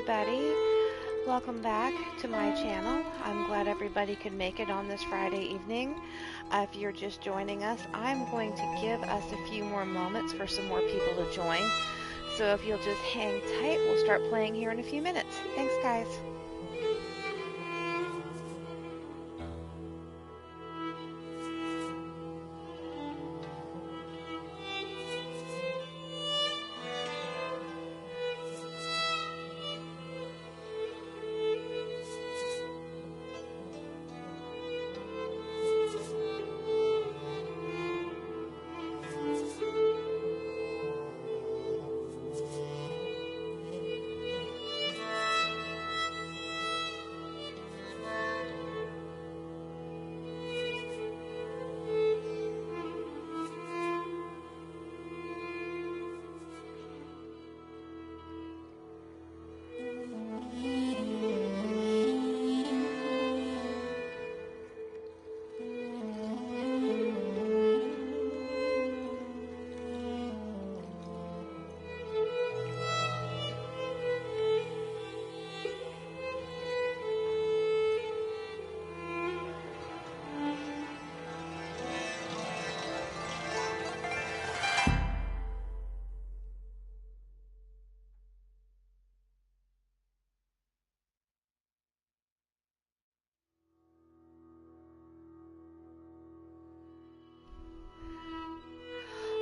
everybody. Welcome back to my channel. I'm glad everybody could make it on this Friday evening. If you're just joining us, I'm going to give us a few more moments for some more people to join. So if you'll just hang tight, we'll start playing here in a few minutes. Thanks, guys.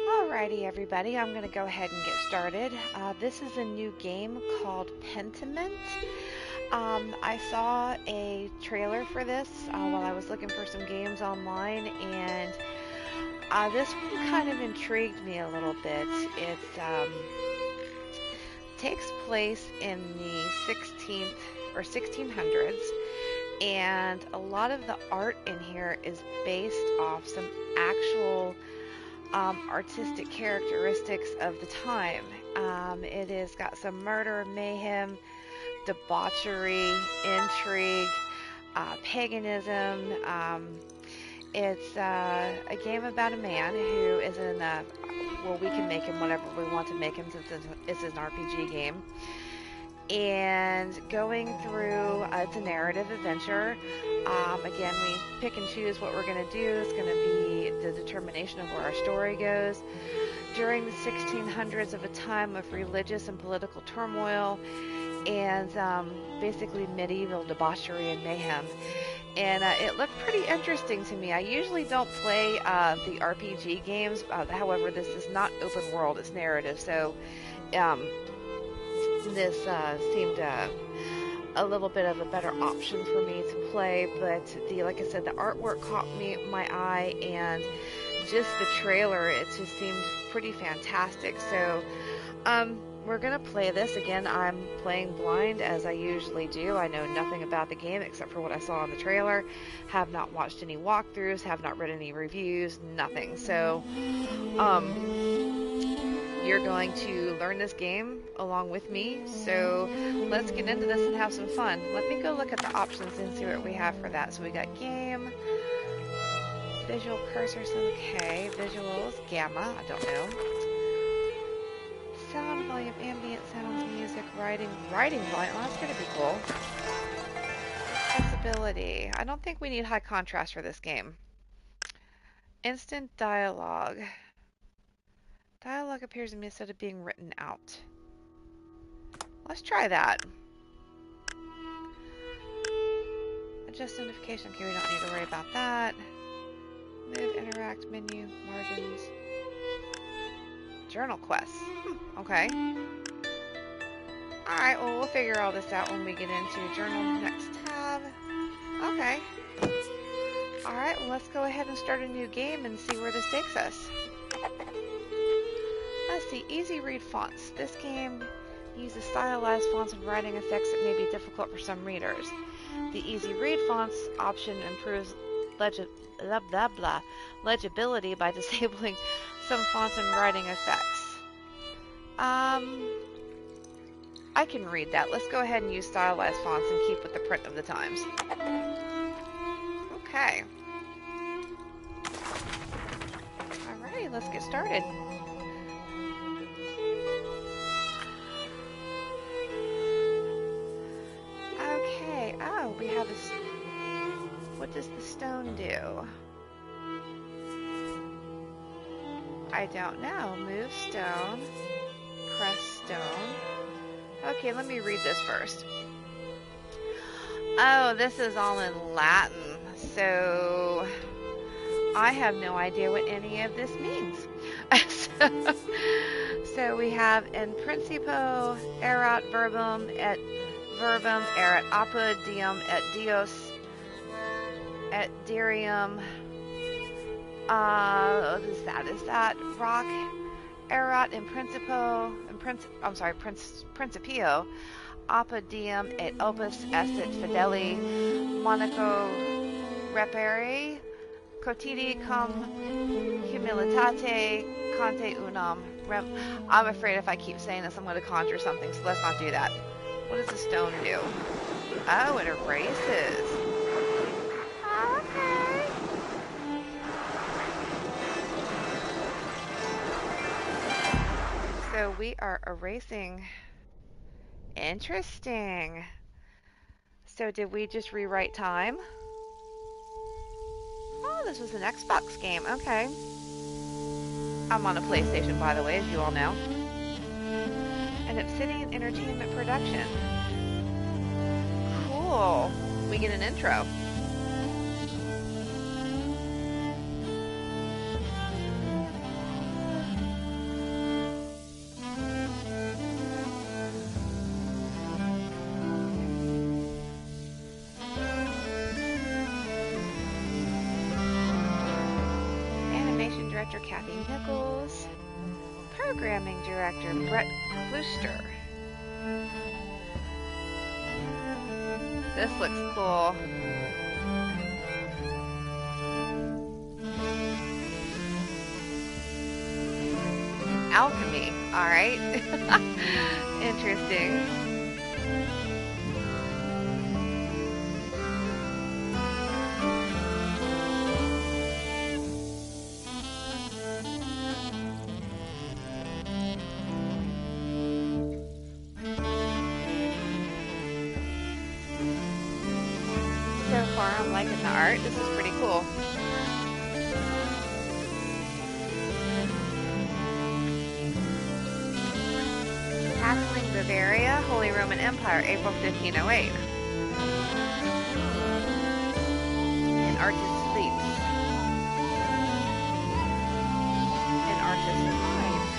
Alrighty, everybody, I'm going to go ahead and get started. This is a new game called Pentiment. I saw a trailer for this while I was looking for some games online, and this one kind of intrigued me a little bit. It takes place in the 16th or 1600s, and a lot of the art in here is based off some actual artistic characteristics of the time. It has got some murder, mayhem, debauchery, intrigue, paganism. It's a game about a man who is in a, well, we can make him whatever we want to make him since it's an RPG game. And going through, it's a narrative adventure. Again, we pick and choose what we're going to do. It's going to be the determination of where our story goes. During the 1600s, of a time of religious and political turmoil, and basically medieval debauchery and mayhem. And it looked pretty interesting to me. I usually don't play the RPG games. However, this is not open world, it's narrative. So this seemed a little bit of a better option for me to play, but like I said, the artwork caught my eye, and just the trailer, it just seemed pretty fantastic. So we're gonna play this. Again, I'm playing blind as I usually do. I know nothing about the game except for what I saw in the trailer, have not watched any walkthroughs, have not read any reviews, nothing. So you're going to learn this game along with me, so let's get into this and have some fun. Let me go look at the options and see what we have for that. So we got game, visual cursors, okay, visuals, gamma, I don't know. Sound volume, ambient sounds, music, writing volume, well, that's going to be cool. Accessibility, I don't think we need high contrast for this game. Instant dialogue. Dialogue appears in me instead of being written out. Let's try that. Adjust notification. Okay, we don't need to worry about that. Move, interact, menu, margins. Journal quests. Okay. Alright, well, we'll figure all this out when we get into journal next tab. Okay. Alright, well, let's go ahead and start a new game and see where this takes us. Let's see, easy read fonts. This game uses stylized fonts and writing effects that may be difficult for some readers. The easy read fonts option improves legibility by disabling some fonts and writing effects. I can read that. Let's go ahead and use stylized fonts and keep with the print of the times. Okay. Alright, let's get started. this. What does the stone do? I don't know. Move stone. Press stone. Okay, let me read this first. Oh, this is all in Latin, so I have no idea what any of this means. So we have in principio erat verbum et apud diem et dios et dirium. Is that rock erat in principio? Principio. Apud diem et opus esset fideli monaco repere cotidi cum humilitate conte unam. I'm afraid if I keep saying this, I'm going to conjure something, so let's not do that. What does the stone do? Oh, it erases. Okay. So we are erasing. Interesting. So did we just rewrite time? Oh, this was an Xbox game. Okay. I'm on a PlayStation, by the way, as you all know. An Obsidian Entertainment production. Cool. We get an intro. Director Kathy Nichols, Programming Director Brett Klooster. This looks cool. Alchemy, alright. Interesting. I'm liking the art. This is pretty cool. Tackling Bavaria, Holy Roman Empire, April 1508. An artist sleeps. An artist lives.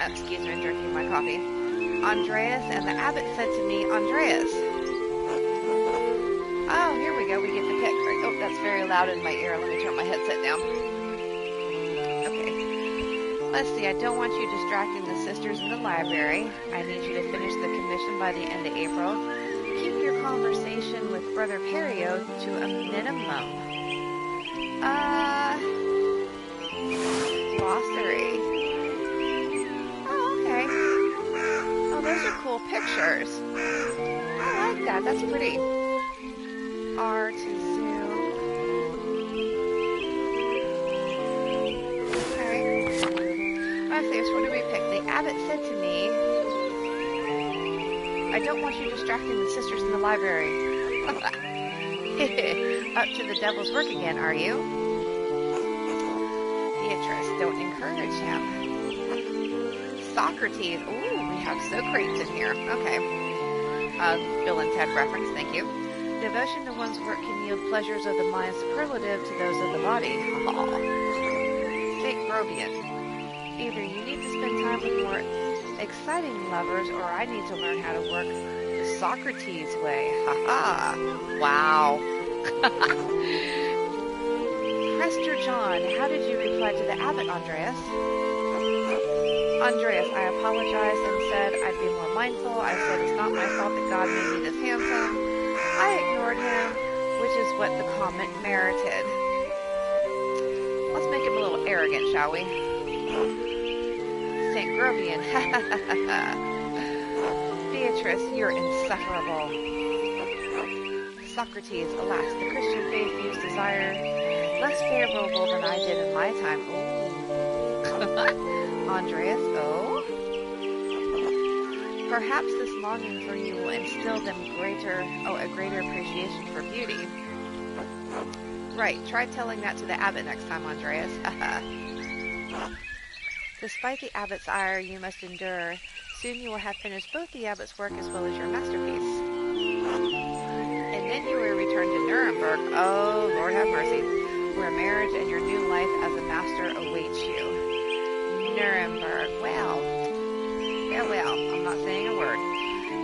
Excuse me, I'm drinking my coffee. Andreas and the abbot said to me, Andreas. Oh, here we go. We get to pick. Oh, that's very loud in my ear. Let me turn my headset down. Okay. Let's see. I don't want you distracting the sisters in the library. I need you to finish the commission by the end of April. Keep your conversation with Brother Perio to a minimum. Glossary. Those are cool pictures. I like that. That's pretty. R to zoom. Okay. Let's see. So what do we pick? The abbot said to me, I don't want you distracting the sisters in the library. Up to the devil's work again, are you? Beatrice, don't encourage him. Socrates. Ooh, we have Socrates in here. Okay. Bill and Ted reference. Thank you. Devotion to one's work can yield pleasures of the mind superlative to those of the body. St. Grobian. Either you need to spend time with more exciting lovers, or I need to learn how to work the Socrates way. Ha-ha. Wow. Prester John, how did you reply to the abbot, Andreas? Andreas, I apologized and said I'd be more mindful. I said it's not my fault that God made me this handsome. I ignored him, which is what the comment merited. Let's make him a little arrogant, shall we? St. Grobian, Beatrice, you're insufferable. Socrates, alas, the Christian faith views desire less favorable than I did in my time. Ooh. Andreas, oh? Perhaps this longing for you will instill them a greater appreciation for beauty. Right, try telling that to the abbot next time, Andreas. Despite the abbot's ire you must endure, soon you will have finished both the abbot's work as well as your masterpiece. And then you will return to Nuremberg, oh, Lord have mercy, where marriage and your new life as a master awaits you. Nuremberg, well, I'm not saying a word.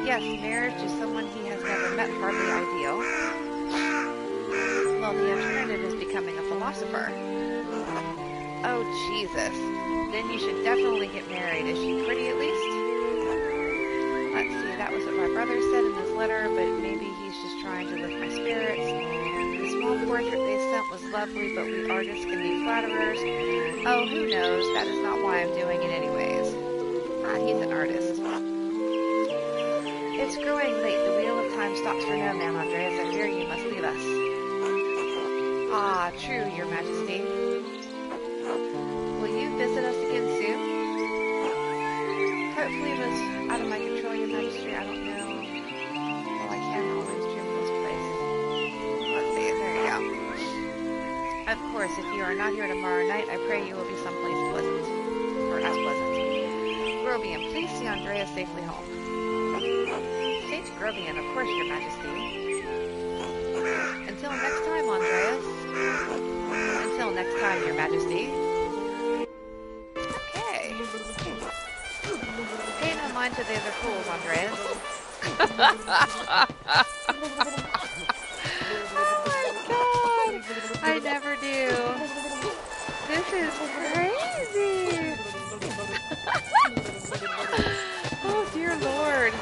Yes, marriage to someone he has never met, hardly ideal. Well, the alternative is becoming a philosopher. Oh, Jesus. Then you should definitely get married. Is she pretty at least? Let's see, that was what my brother said in his letter, but maybe he's just trying to lift my spirits. The small portrait they sent was lovely, but we artists can be flatterers. Oh, who knows? That is not why I'm doing it anyways. He's an artist. It's growing late. The wheel of time stops for no man, Andreas. I fear you must leave us. Ah, true, your majesty. Will you visit us again soon? Hopefully it was out of my control, your majesty. I don't know. Well, I can't always dream of this place. Let's see, there you go. Of course, if you are not here tomorrow night, I pray you will be someplace pleasant. Or as pleasant. Grobian, please see Andreas safely home. Saint Grobian, of course, your majesty. Until next time, Andreas. Until next time, your majesty. Okay. Pay no mind to the other fools, Andreas. Oh my god! I never do. This is crazy! Oh dear lord.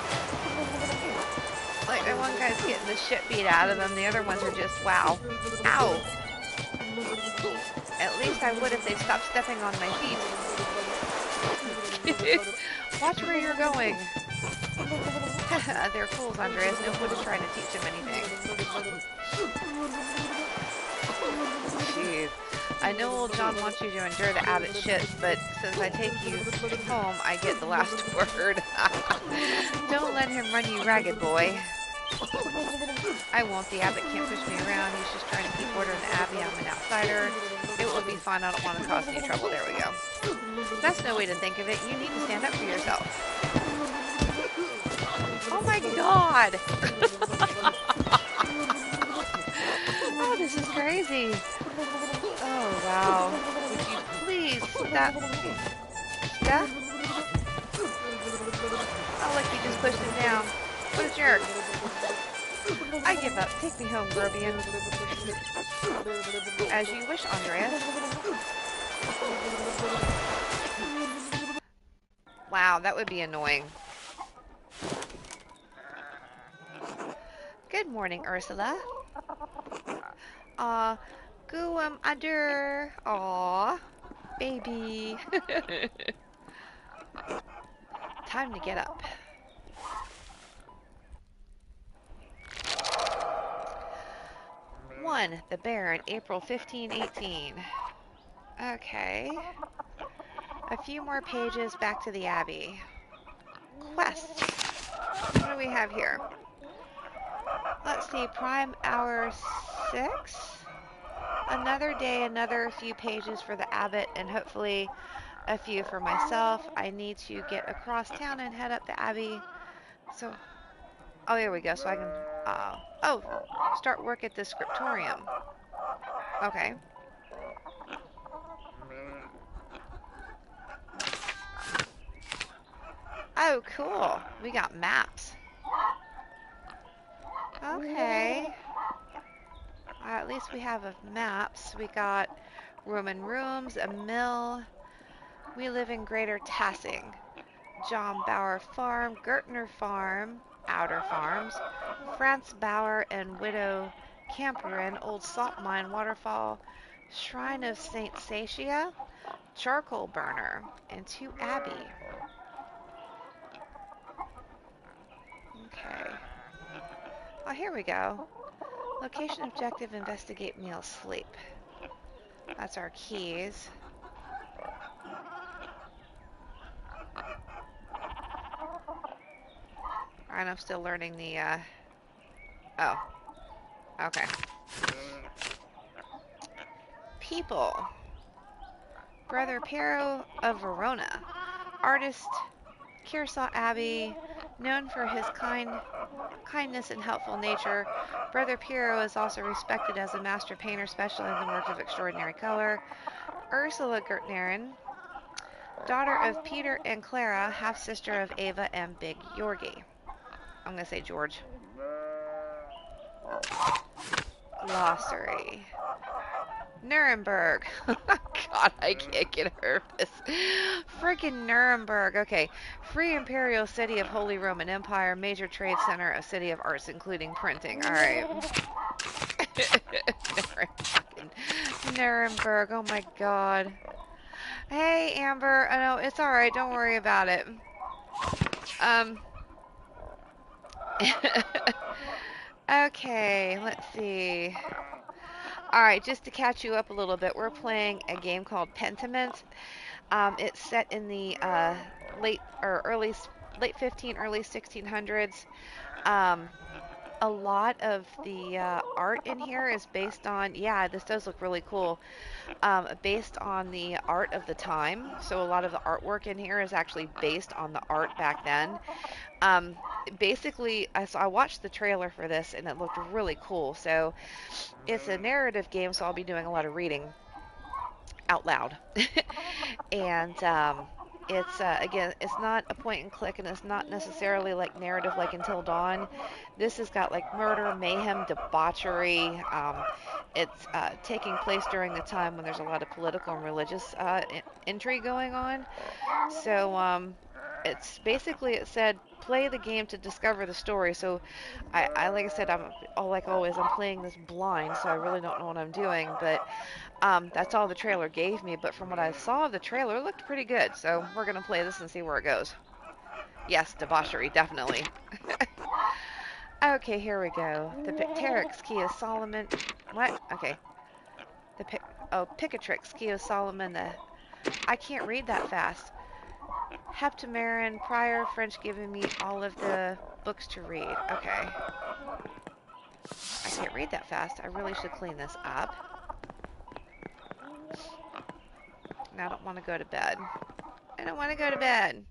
Like, the one guy's getting the shit beat out of him, the other ones are just, wow. Ow! At least I would if they stopped stepping on my feet. Watch where you're going. They're fools, Andreas. No one is trying to teach them anything. Jeez. I know old John wants you to endure the abbot shit, but since I take you home, I get the last word. Don't let him run you ragged, boy. I won't. The abbot can't push me around. He's just trying to keep order in the abbey. I'm an outsider. It will be fine. I don't want to cause any trouble. There we go. That's no way to think of it. You need to stand up for yourself. Oh my god! Oh, this is crazy. Oh, wow. Would you please stop? Stop? Oh, look, you just pushed him down. What a jerk. I give up. Take me home, Grobian. As you wish, Andreas. Wow, that would be annoying. Good morning, Ursula. Guam Adur. Aw, baby. Time to get up. One, the Baron, April 1518. Okay. A few more pages back to the Abbey. Quests. What do we have here? Let's see, prime hour 6. Another day, another few pages for the Abbot, and hopefully a few for myself. I need to get across town and head up the Abbey. So, oh, here we go. So I can, start work at the scriptorium. Okay. Oh, cool. We got maps. Okay. At least we have maps. We got Roman rooms, a mill. We live in Greater Tassing. John Bauer Farm, Gertner Farm, Outer Farms, Franz Bauer and Widow Camperin, Old Salt Mine Waterfall, Shrine of Saint Satia, Charcoal Burner, and to Abbey. Okay. Oh, here we go. Location objective, investigate, meal, sleep. That's our keys. And I'm still learning the, oh, okay. People. Brother Piero of Verona. Artist Keirsau Abbey, known for his kindness and helpful nature. Brother Piero is also respected as a master painter specializing in works of extraordinary color. Ursula Gertnerin, daughter of Peter and Clara, half-sister of Ava and Big Yorgi. I'm going to say George. Glossary. Nuremberg. God, I can't get over this. Friggin' Nuremberg. Okay. Free imperial city of Holy Roman Empire, major trade center, a city of arts, including printing. All right. Nuremberg. Oh my God. Hey, Amber. Oh, no, it's all right. Don't worry about it. Okay, let's see. All right, just to catch you up a little bit, we're playing a game called Pentiment. It's set in the late or early late 15, early 1600s. Um, a lot of the art in here is based on, yeah, this does look really cool. Based on the art of the time. So a lot of the artwork in here is actually based on the art back then. Um, Basically, so I watched the trailer for this and it looked really cool. So it's a narrative game, so I'll be doing a lot of reading out loud. And it's again, it's not a point and click, and it's not necessarily like narrative like Until Dawn. This has got like murder, mayhem, debauchery. It's taking place during the time when there's a lot of political and religious intrigue going on. So it's basically, it said play the game to discover the story. So I like I said, I'm like always, I'm playing this blind, so I really don't know what I'm doing. But that's all the trailer gave me, but from what I saw of the trailer, it looked pretty good. So we're going to play this and see where it goes. Yes, debauchery, definitely. Okay, here we go. The Picterics, Key of Solomon. What? Okay. Picatrix, Key of Solomon. I can't read that fast. Heptameron, prior French giving me all of the books to read. Okay. I can't read that fast. I really should clean this up. And I don't want to go to bed. I don't want to go to bed.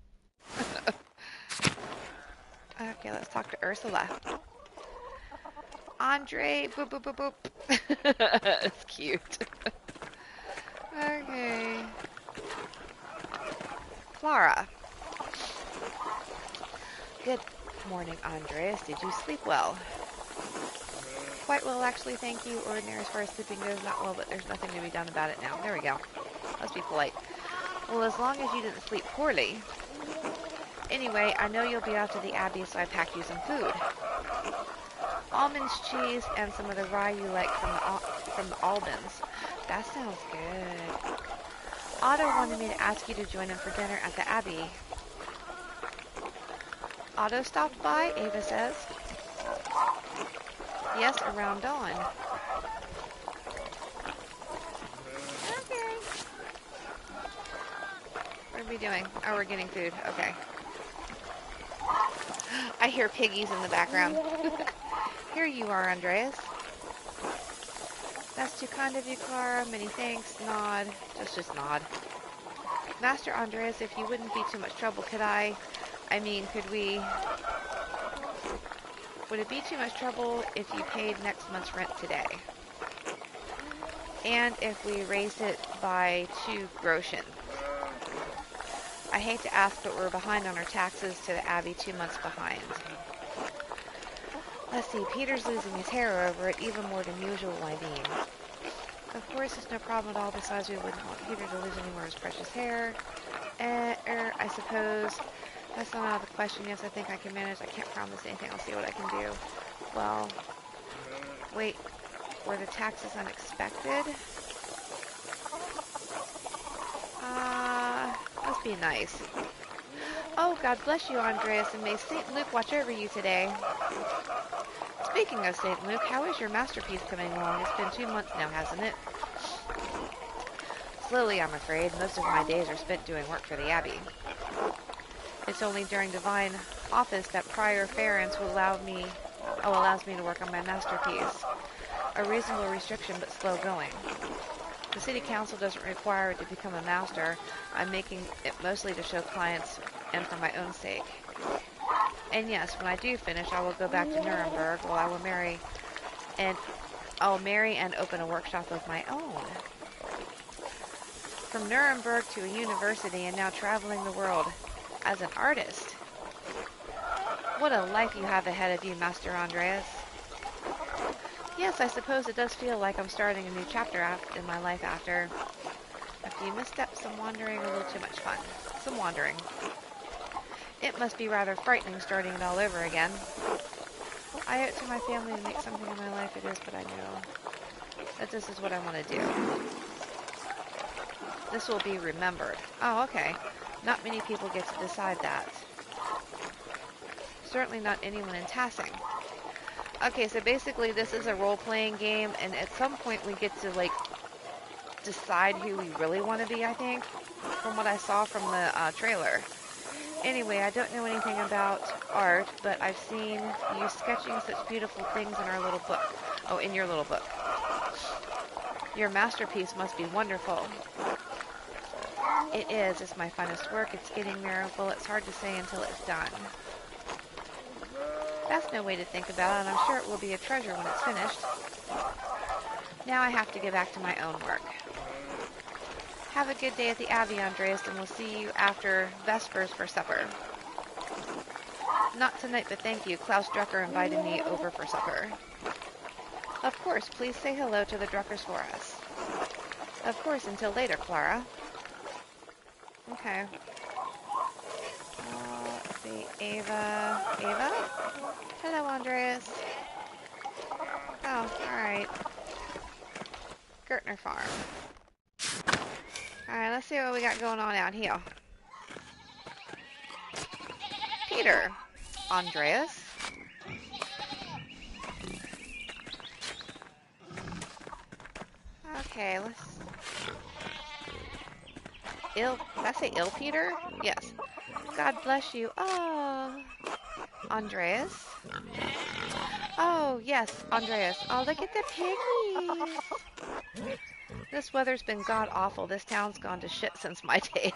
Okay, let's talk to Ursula. Andre, boop, boop, boop, boop. That's cute. Okay. Clara. Good morning, Andreas. Did you sleep well? Quite well, actually, thank you. Ordinary as far as sleeping goes, not well, but there's nothing to be done about it now. There we go. Let's be polite. Well, as long as you didn't sleep poorly. Anyway, I know you'll be off to the Abbey, so I packed you some food. Almonds, cheese, and some of the rye you like from the Albans. That sounds good. Otto wanted me to ask you to join him for dinner at the Abbey. Otto stopped by, Ava says. Yes, around dawn. Okay. What are we doing? Oh, we're getting food. Okay. I hear piggies in the background. Here you are, Andreas. That's too kind of you, Clara. Many thanks. Nod. Just nod. Master Andreas, if you wouldn't be too much trouble, could would it be too much trouble if you paid next month's rent today? And if we raised it by 2 groschen? I hate to ask, but we're behind on our taxes to the Abbey, 2 months behind. Let's see, Peter's losing his hair over it, even more than usual, I mean. Of course, it's no problem at all, besides we wouldn't want Peter to lose any more of his precious hair. I suppose that's not out of the question. Yes, I think I can manage. I can't promise anything. I'll see what I can do. Well, wait, were the taxes unexpected? Must be nice. Oh, God bless you, Andreas, and may St. Luke watch over you today. Speaking of St. Luke, how is your masterpiece coming along? It's been 2 months now, hasn't it? Slowly, I'm afraid. Most of my days are spent doing work for the Abbey. It's only during divine office that prior ference will allows me to work on my masterpiece. A reasonable restriction, but slow going. The city council doesn't require it to become a master. I'm making it mostly to show clients and for my own sake. And yes, when I do finish, I will go back to Nuremberg, where and I'll marry and open a workshop of my own. From Nuremberg to a university and now traveling the world as an artist. What a life you have ahead of you, Master Andreas. Yes, I suppose it does feel like I'm starting a new chapter in my life after a few missteps, some wandering, a little too much fun. Some wandering. It must be rather frightening starting it all over again. I owe it to my family to make something of my life. It is, but I know that this is what I want to do. This will be remembered. Oh, okay. Not many people get to decide that. Certainly not anyone in Tassing. Okay, so basically this is a role-playing game, and at some point we get to, like, decide who we really want to be, I think, from what I saw from the trailer. Anyway, I don't know anything about art, but I've seen you sketching such beautiful things in our little book. Oh, in your little book. Your masterpiece must be wonderful. It is. It's my finest work. It's getting there. Well, it's hard to say until it's done. That's no way to think about it, and I'm sure it will be a treasure when it's finished. Now I have to get back to my own work. Have a good day at the Abbey, Andreas, and we'll see you after Vespers for supper. Not tonight, but thank you. Klaus Drucker invited me over for supper. Of course, please say hello to the Druckers for us. Of course, until later, Clara. Okay. Let's see, Ava? Hello, Andreas. Oh, alright. Gertner Farm. Alright, let's see what we got going on out here. Peter. Andreas. Okay, let's... Did I say ill, Peter? Yes. God bless you. Oh. Andreas. Oh, yes, Andreas. Oh, look at the piggies. This weather's been god-awful. This town's gone to shit since my days.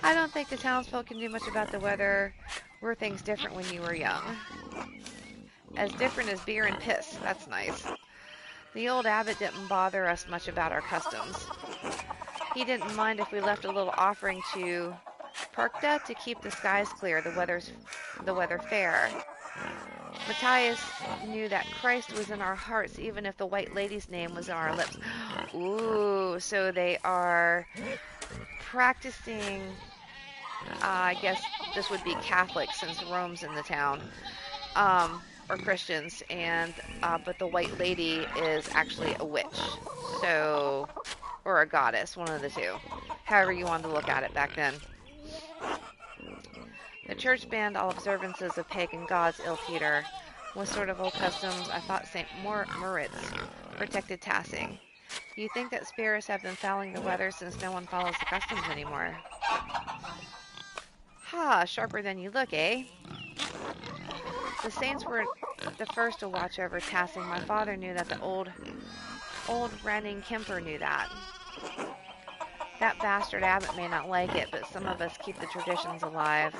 I don't think the townsfolk can do much about the weather. Were things different when you were young? As different as beer and piss. That's nice. The old abbot didn't bother us much about our customs. He didn't mind if we left a little offering to Perkta to keep the skies clear, the weather fair. Matthias knew that Christ was in our hearts, even if the White Lady's name was on our lips. Ooh, so they are practicing, I guess this would be Catholic since Rome's in the town, or Christians, and but the White Lady is actually a witch, so, or a goddess, one of the two, however you wanted to look at it back then. The church banned all observances of pagan gods, ill Peter. What sort of old customs? I thought St. Moritz protected Tassing. You think that spirits have been fouling the weather since no one follows the customs anymore? Ha, sharper than you look, eh? The saints were the first to watch over Tassing. My father knew that the old Renning Kemper knew that. That bastard abbot may not like it, but some of us keep the traditions alive.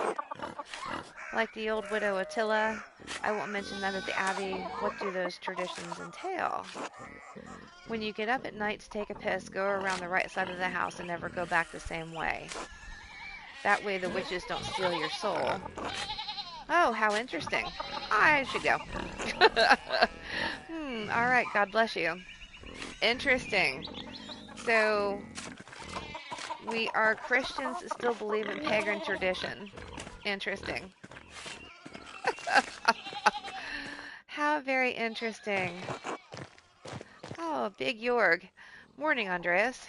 Like the old widow Attila, I won't mention that at the Abbey. What do those traditions entail? When you get up at night to take a piss, go around the right side of the house and never go back the same way. That way the witches don't steal your soul. Oh, how interesting. I should go. Alright, God bless you. Interesting. So, we are Christians that still believe in pagan tradition. Interesting. How very interesting. Oh, Big Jorg. Morning, Andreas.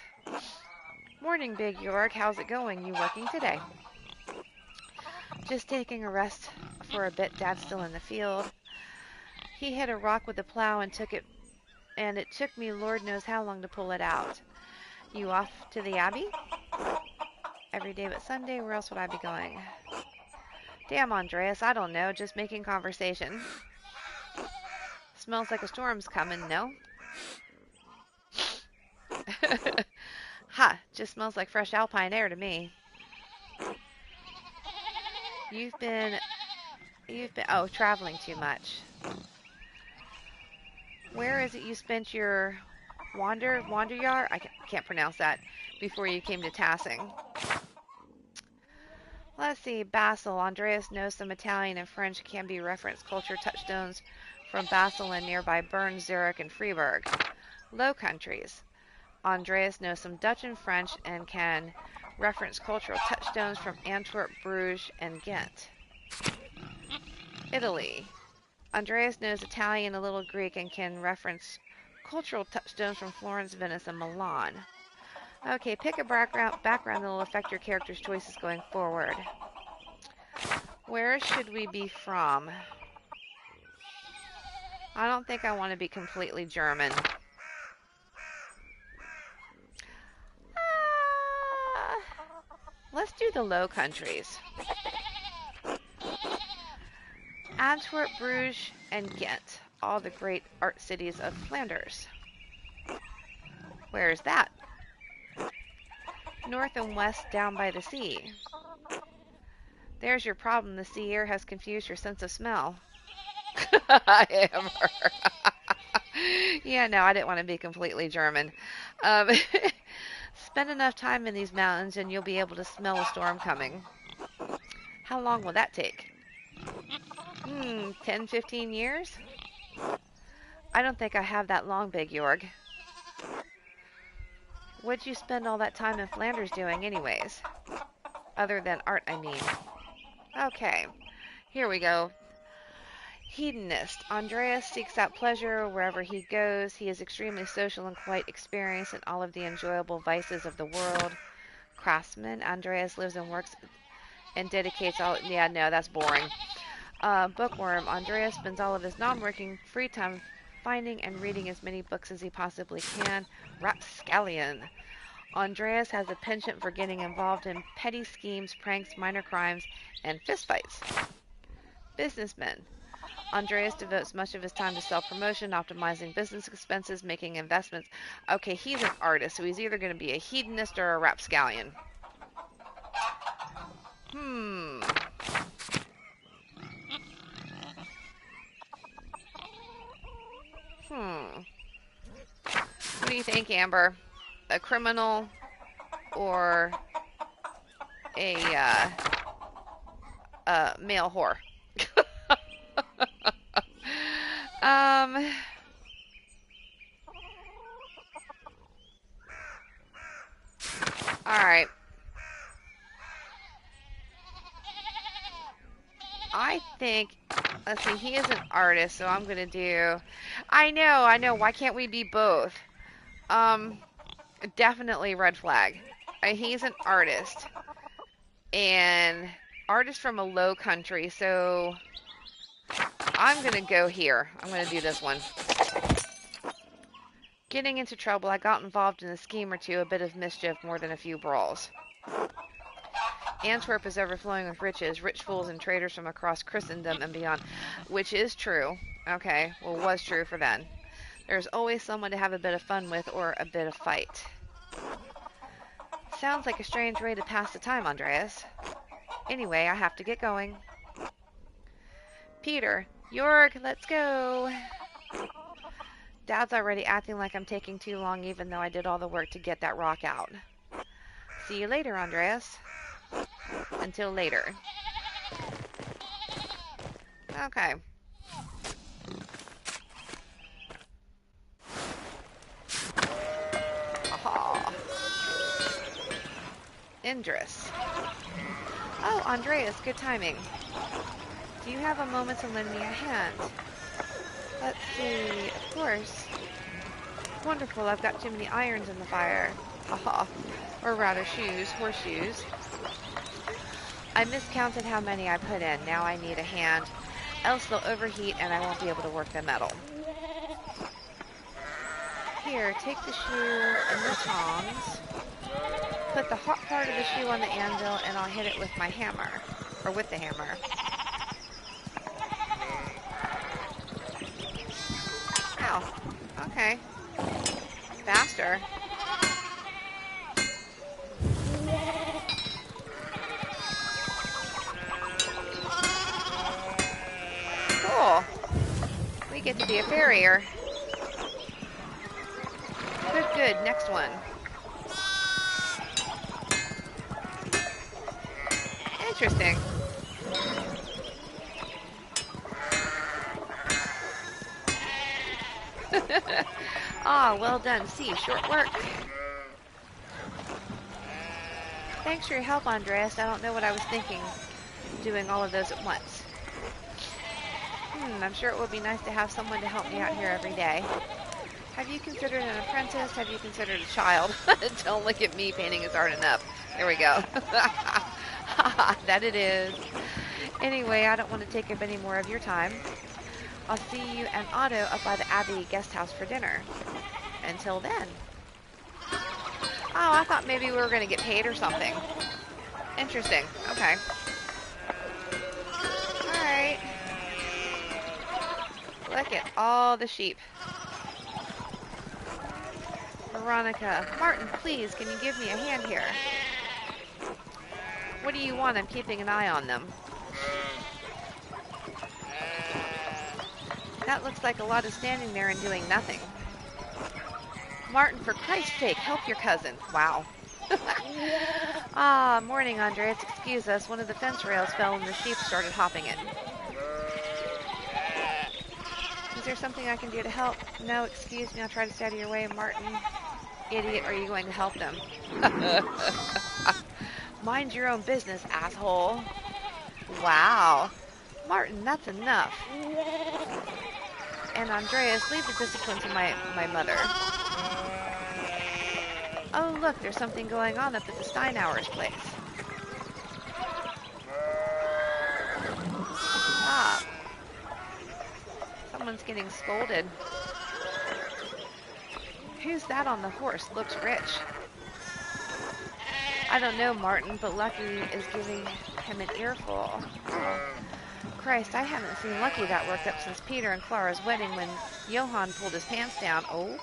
Morning, Big Jorg. How's it going? You working today? Just taking a rest for a bit. Dad's still in the field. He hit a rock with the plow and it took me Lord knows how long to pull it out. You off to the Abbey? Every day but Sunday, where else would I be going? Damn, Andreas, I don't know, just making conversation. Smells like a storm's coming, no? Ha, just smells like fresh alpine air to me. You've been, oh, traveling too much. Where is it you spent your wanderjahr? I can't pronounce that. Before you came to Tassing. Let's see, Basel. Andreas knows some Italian and French can be reference culture touchstones from Basel and nearby Bern, Zurich, and Freiburg. Low Countries. Andreas knows some Dutch and French and can reference cultural touchstones from Antwerp, Bruges, and Ghent. Italy. Andreas knows Italian, a little Greek, and can reference cultural touchstones from Florence, Venice, and Milan. Okay, pick a background that will affect your character's choices going forward. Where should we be from? I don't think I want to be completely German. Let's do the Low Countries. Antwerp, Bruges, and Ghent, all the great art cities of Flanders. Where is that? North and west down by the sea. There's your problem. The sea air has confused your sense of smell. I am her. Yeah, no, I didn't want to be completely German. Spend enough time in these mountains and you'll be able to smell a storm coming. How long will that take? 10, 15 years? I don't think I have that long, Big Jorg. What'd you spend all that time in Flanders doing anyways? Other than art, I mean. Okay, here we go. Hedonist. Andreas seeks out pleasure wherever he goes. He is extremely social and quite experienced in all of the enjoyable vices of the world. Craftsman. Andreas lives and works and dedicates all... Yeah, no, that's boring. Bookworm. Andreas spends all of his non-working free time finding and reading as many books as he possibly can. Rapscallion. Andreas has a penchant for getting involved in petty schemes, pranks, minor crimes, and fistfights. Businessman. Andreas devotes much of his time to self-promotion, optimizing business expenses, making investments. Okay, he's an artist, so he's either going to be a hedonist or a rapscallion. What do you think, Amber? A criminal or a male whore? Alright. I think, let's see, he is an artist, so I'm gonna do, I know, why can't we be both? Definitely red flag. He's an artist. And artist from a low country, so I'm gonna go here. I'm gonna do this one. Getting into trouble, I got involved in a scheme or two, a bit of mischief, more than a few brawls. Antwerp is overflowing with riches, rich fools and traders from across Christendom and beyond, which is true. Okay, well, was true for then. There's always someone to have a bit of fun with or a bit of fight. Sounds like a strange way to pass the time, Andreas. Anyway, I have to get going. Peter, Jorg, let's go. Dad's already acting like I'm taking too long, even though I did all the work to get that rock out. See you later, Andreas. Until later. Okay. Aha. Andreas. Oh, Andreas, good timing. Do you have a moment to lend me a hand? Let's see, of course. Wonderful, I've got too many irons in the fire. Haha. Or rather horseshoes. I miscounted how many I put in. Now I need a hand. Else they'll overheat and I won't be able to work the metal. Here, take the shoe and the tongs. put the hot part of the shoe on the anvil and I'll hit it with my hammer. Or with the hammer. Ow. Okay. Faster. Cool. We get to be a farrier. Good, good. Next one. Interesting. Ah, well done. See, short work. Thanks for your help, Andreas. I don't know what I was thinking, doing all of those at once. I'm sure it would be nice to have someone to help me out here every day. Have you considered an apprentice? Have you considered a child? Don't look at me painting is hard enough. There we go. That it is. Anyway, I don't want to take up any more of your time. I'll see you and Otto up by the Abbey guest house for dinner. Until then. Oh, I thought maybe we were going to get paid or something. Interesting. Okay. Alright. Look at all the sheep. Veronica. Martin, please, can you give me a hand here? What do you want? I'm keeping an eye on them. That looks like a lot of standing there and doing nothing. Martin, for Christ's sake, help your cousin. Wow. Ah, morning, Andreas. Excuse us. One of the fence rails fell and the sheep started hopping it. Is there something I can do to help? No, excuse me. I'll try to stay out of your way. Martin, idiot, are you going to help them? Mind your own business, asshole. Wow. Martin, that's enough. And Andreas, leave the discipline to my mother. Oh, look, there's something going on up at the Steinauer's place. Stop. Someone's getting scolded. Who's that on the horse? Looks rich. I don't know, Martin, but Lucky is giving him an earful. Oh. Christ, I haven't seen Lucky that worked up since Peter and Clara's wedding when Johann pulled his pants down. Oh.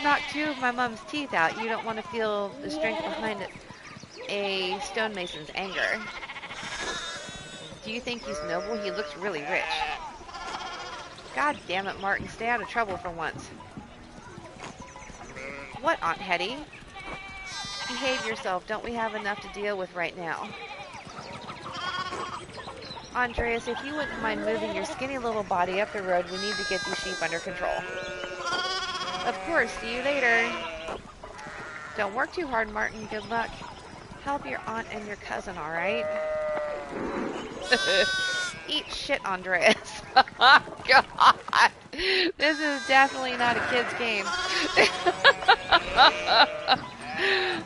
Knocked two of my mom's teeth out. You don't want to feel the strength behind a stonemason's anger. Do you think he's noble? He looks really rich. God damn it, Martin. Stay out of trouble for once. What, Aunt Hetty? Behave yourself. Don't we have enough to deal with right now? Andreas, if you wouldn't mind moving your skinny little body up the road, we need to get these sheep under control. Of course. See you later. Don't work too hard, Martin. Good luck. Help your aunt and your cousin, all right? Eat shit, Andreas. God. This is definitely not a kid's game.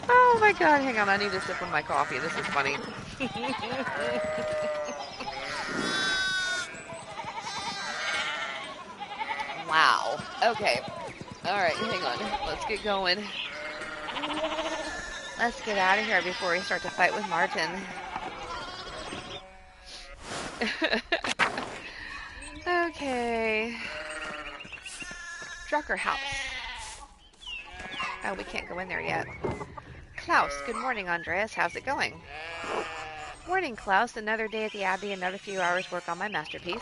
Oh my god, hang on, I need a sip of my coffee. This is funny. Wow. Okay. Alright, hang on. Let's get going. Let's get out of here before we start to fight with Martin. Okay. Drucker House. Oh, we can't go in there yet. Klaus, good morning, Andreas. How's it going? Morning, Klaus. Another day at the Abbey, another few hours work on my masterpiece.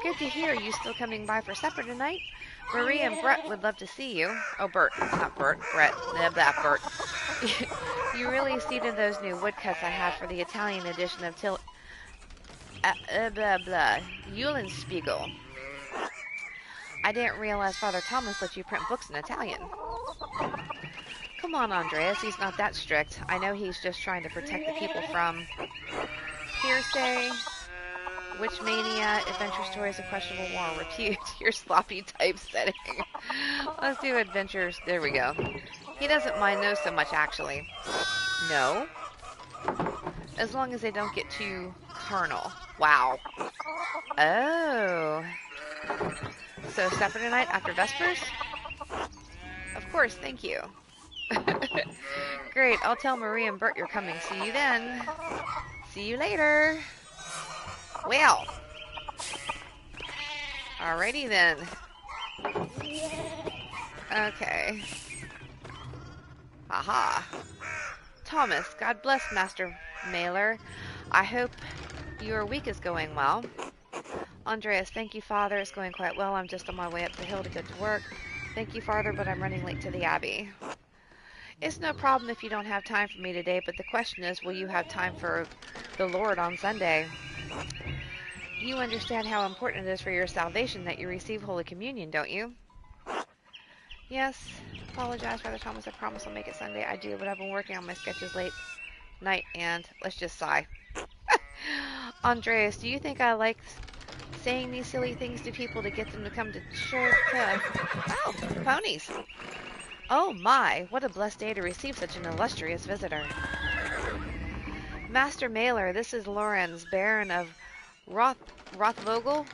Good to hear. You still coming by for supper tonight? Marie and Brett would love to see you. Oh, Bert. Not Bert. Brett. Blah, blah, Bert. You really seeded those new woodcuts I had for the Italian edition of blah, blah. Eulenspiegel. I didn't realize Father Thomas let you print books in Italian. Come on, Andreas. He's not that strict. I know he's just trying to protect the people from hearsay, witch mania, adventure stories of questionable moral repute, your sloppy typesetting. Let's do adventures. There we go. He doesn't mind those so much, actually. No. As long as they don't get too carnal. Wow. Oh. So supper tonight after Vespers? Of course, thank you. Great, I'll tell Marie and Bert you're coming. See you then. See you later. Well, alrighty then. Okay. Aha. Thomas, God bless Master Mailer. I hope your week is going well. Andreas, thank you, Father. It's going quite well. I'm just on my way up the hill to get to work. Thank you, Father, but I'm running late to the Abbey. It's no problem if you don't have time for me today, but the question is, will you have time for the Lord on Sunday? You understand how important it is for your salvation that you receive Holy Communion, don't you? Yes. Apologize, Brother Thomas. I promise I'll make it Sunday. I do, but I've been working on my sketches late night, and let's just sigh. Andreas, do you think I like saying these silly things to people to get them to come to church? Oh, ponies. Oh my, what a blessed day to receive such an illustrious visitor. Master Mailer, this is Lorenz, Baron of Rothvogel?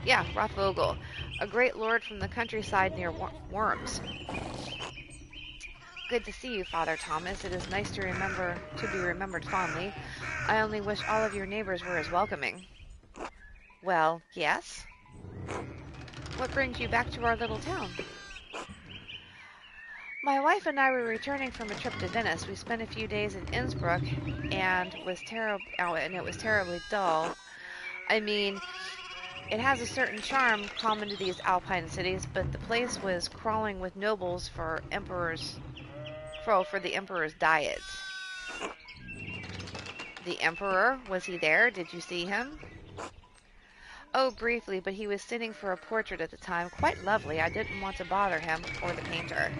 Yeah, Rothvogel, a great lord from the countryside near Worms. Good to see you, Father Thomas. It is nice to be remembered fondly. I only wish all of your neighbors were as welcoming. Well, yes? What brings you back to our little town? My wife and I were returning from a trip to Venice. We spent a few days in Innsbruck, and it was terribly dull. I mean, it has a certain charm common to these Alpine cities, but the place was crawling with nobles for the emperor's diet. The emperor, was he there? Did you see him? Oh, briefly, but he was sitting for a portrait at the time. Quite lovely. I didn't want to bother him, or the painter.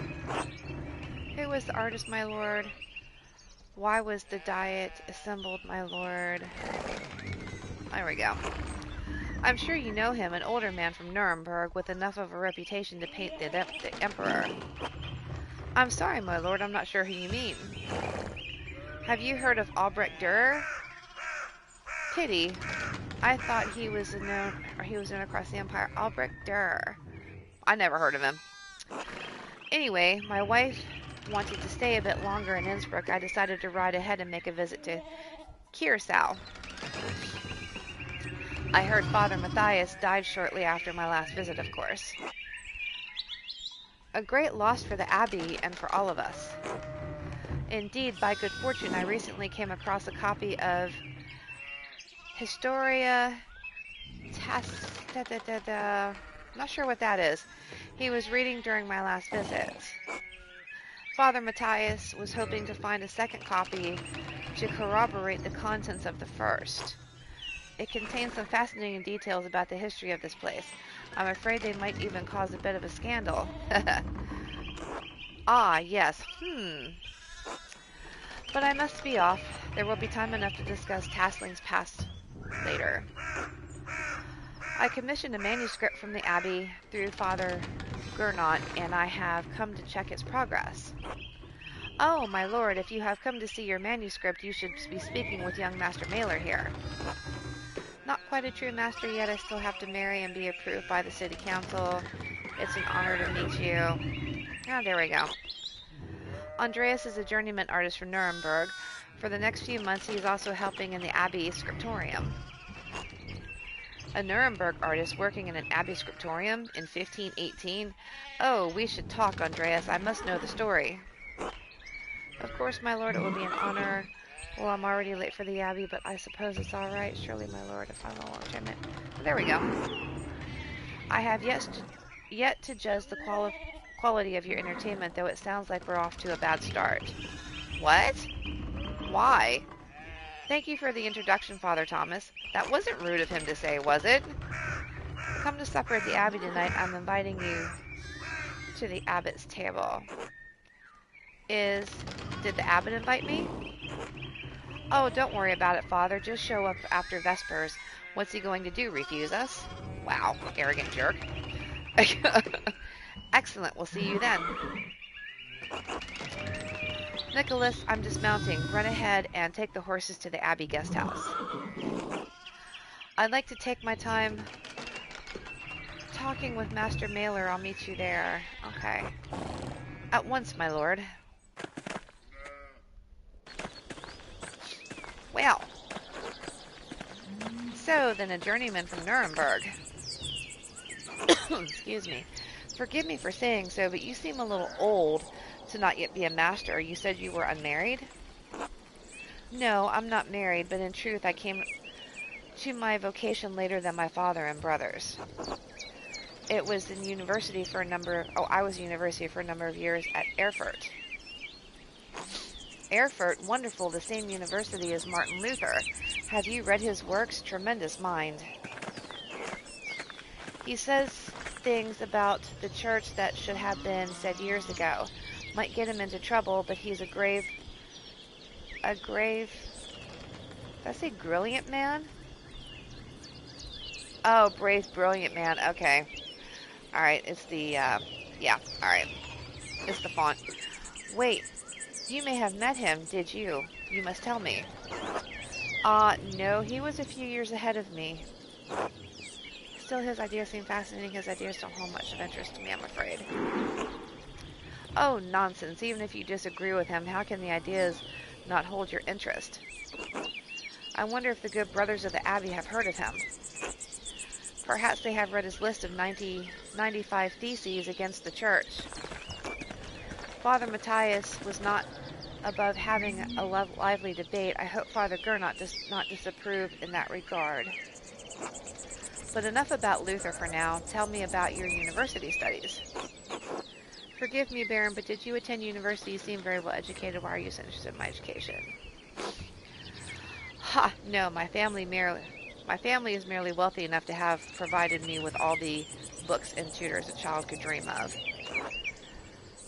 Who was the artist, my lord? Why was the diet assembled, my lord? There we go. I'm sure you know him, an older man from Nuremberg with enough of a reputation to paint the emperor. I'm sorry, my lord, I'm not sure who you mean. Have you heard of Albrecht Dürer? Pity. I thought he was known across the empire. Albrecht Dürer. I never heard of him. Anyway, my wife wanted to stay a bit longer in Innsbruck. I decided to ride ahead and make a visit to Keirsau. I heard Father Matthias died shortly after my last visit, of course. A great loss for the Abbey and for all of us. Indeed, by good fortune, I recently came across a copy of Historia not sure what that is. He was reading during my last visit. Father Matthias was hoping to find a second copy to corroborate the contents of the first. It contains some fascinating details about the history of this place. I'm afraid they might even cause a bit of a scandal. Ah, yes. But I must be off. There will be time enough to discuss Tassling's past later. I commissioned a manuscript from the Abbey through Father Gernot, and I have come to check its progress. Oh, my lord, if you have come to see your manuscript, you should be speaking with young Master Mailer here. Not quite a true master yet. I still have to marry and be approved by the city council. It's an honor to meet you. Ah, there we go. Andreas is a journeyman artist from Nuremberg. For the next few months, he is also helping in the Abbey scriptorium. A Nuremberg artist working in an Abbey scriptorium in 1518? Oh, we should talk, Andreas. I must know the story. Of course, my lord, it will be an honor. Well, I'm already late for the Abbey, but I suppose it's all right. Surely, my lord, if I'm a long time. There we go. I have yet to judge the quality of your entertainment, though it sounds like we're off to a bad start. What? Why? Thank you for the introduction, Father Thomas. That wasn't rude of him to say, was it? Come to supper at the Abbey tonight. I'm inviting you to the abbot's table. Did the abbot invite me? Oh, don't worry about it, Father. Just show up after Vespers. What's he going to do, refuse us? Wow, arrogant jerk. Excellent, we'll see you then. Nicholas, I'm dismounting. Run ahead and take the horses to the Abbey guest house. I'd like to take my time talking with Master Mailer. I'll meet you there. Okay. At once, my lord. Well, so then a journeyman from Nuremberg. Excuse me. Forgive me for saying so, but you seem a little old to not yet be a master. You said you were unmarried? No, I'm not married, but in truth I came to my vocation later than my father and brothers. It was in university for a number I was in university for a number of years at Erfurt. Erfurt, wonderful, the same university as Martin Luther. Have you read his works? Tremendous mind. He says things about the church that should have been said years ago. Might get him into trouble, but he's a grave, did I say brilliant man? Oh, brave, brilliant man, okay. Alright, it's the, yeah, alright. It's the font. Wait, you may have met him, did you? You must tell me. No, he was a few years ahead of me. Still, his ideas seem fascinating. His ideas don't hold much of interest to me, I'm afraid. Oh, nonsense. Even if you disagree with him, how can the ideas not hold your interest? I wonder if the good brothers of the Abbey have heard of him. Perhaps they have read his list of 95 theses against the church. Father Matthias was not above having a lively debate. I hope Father Gernot does not disapprove in that regard. But enough about Luther for now. Tell me about your university studies. Forgive me, Baron, but did you attend university? You seem very well educated. Why are you so interested in my education? Ha! No, my family is merely wealthy enough to have provided me with all the books and tutors a child could dream of.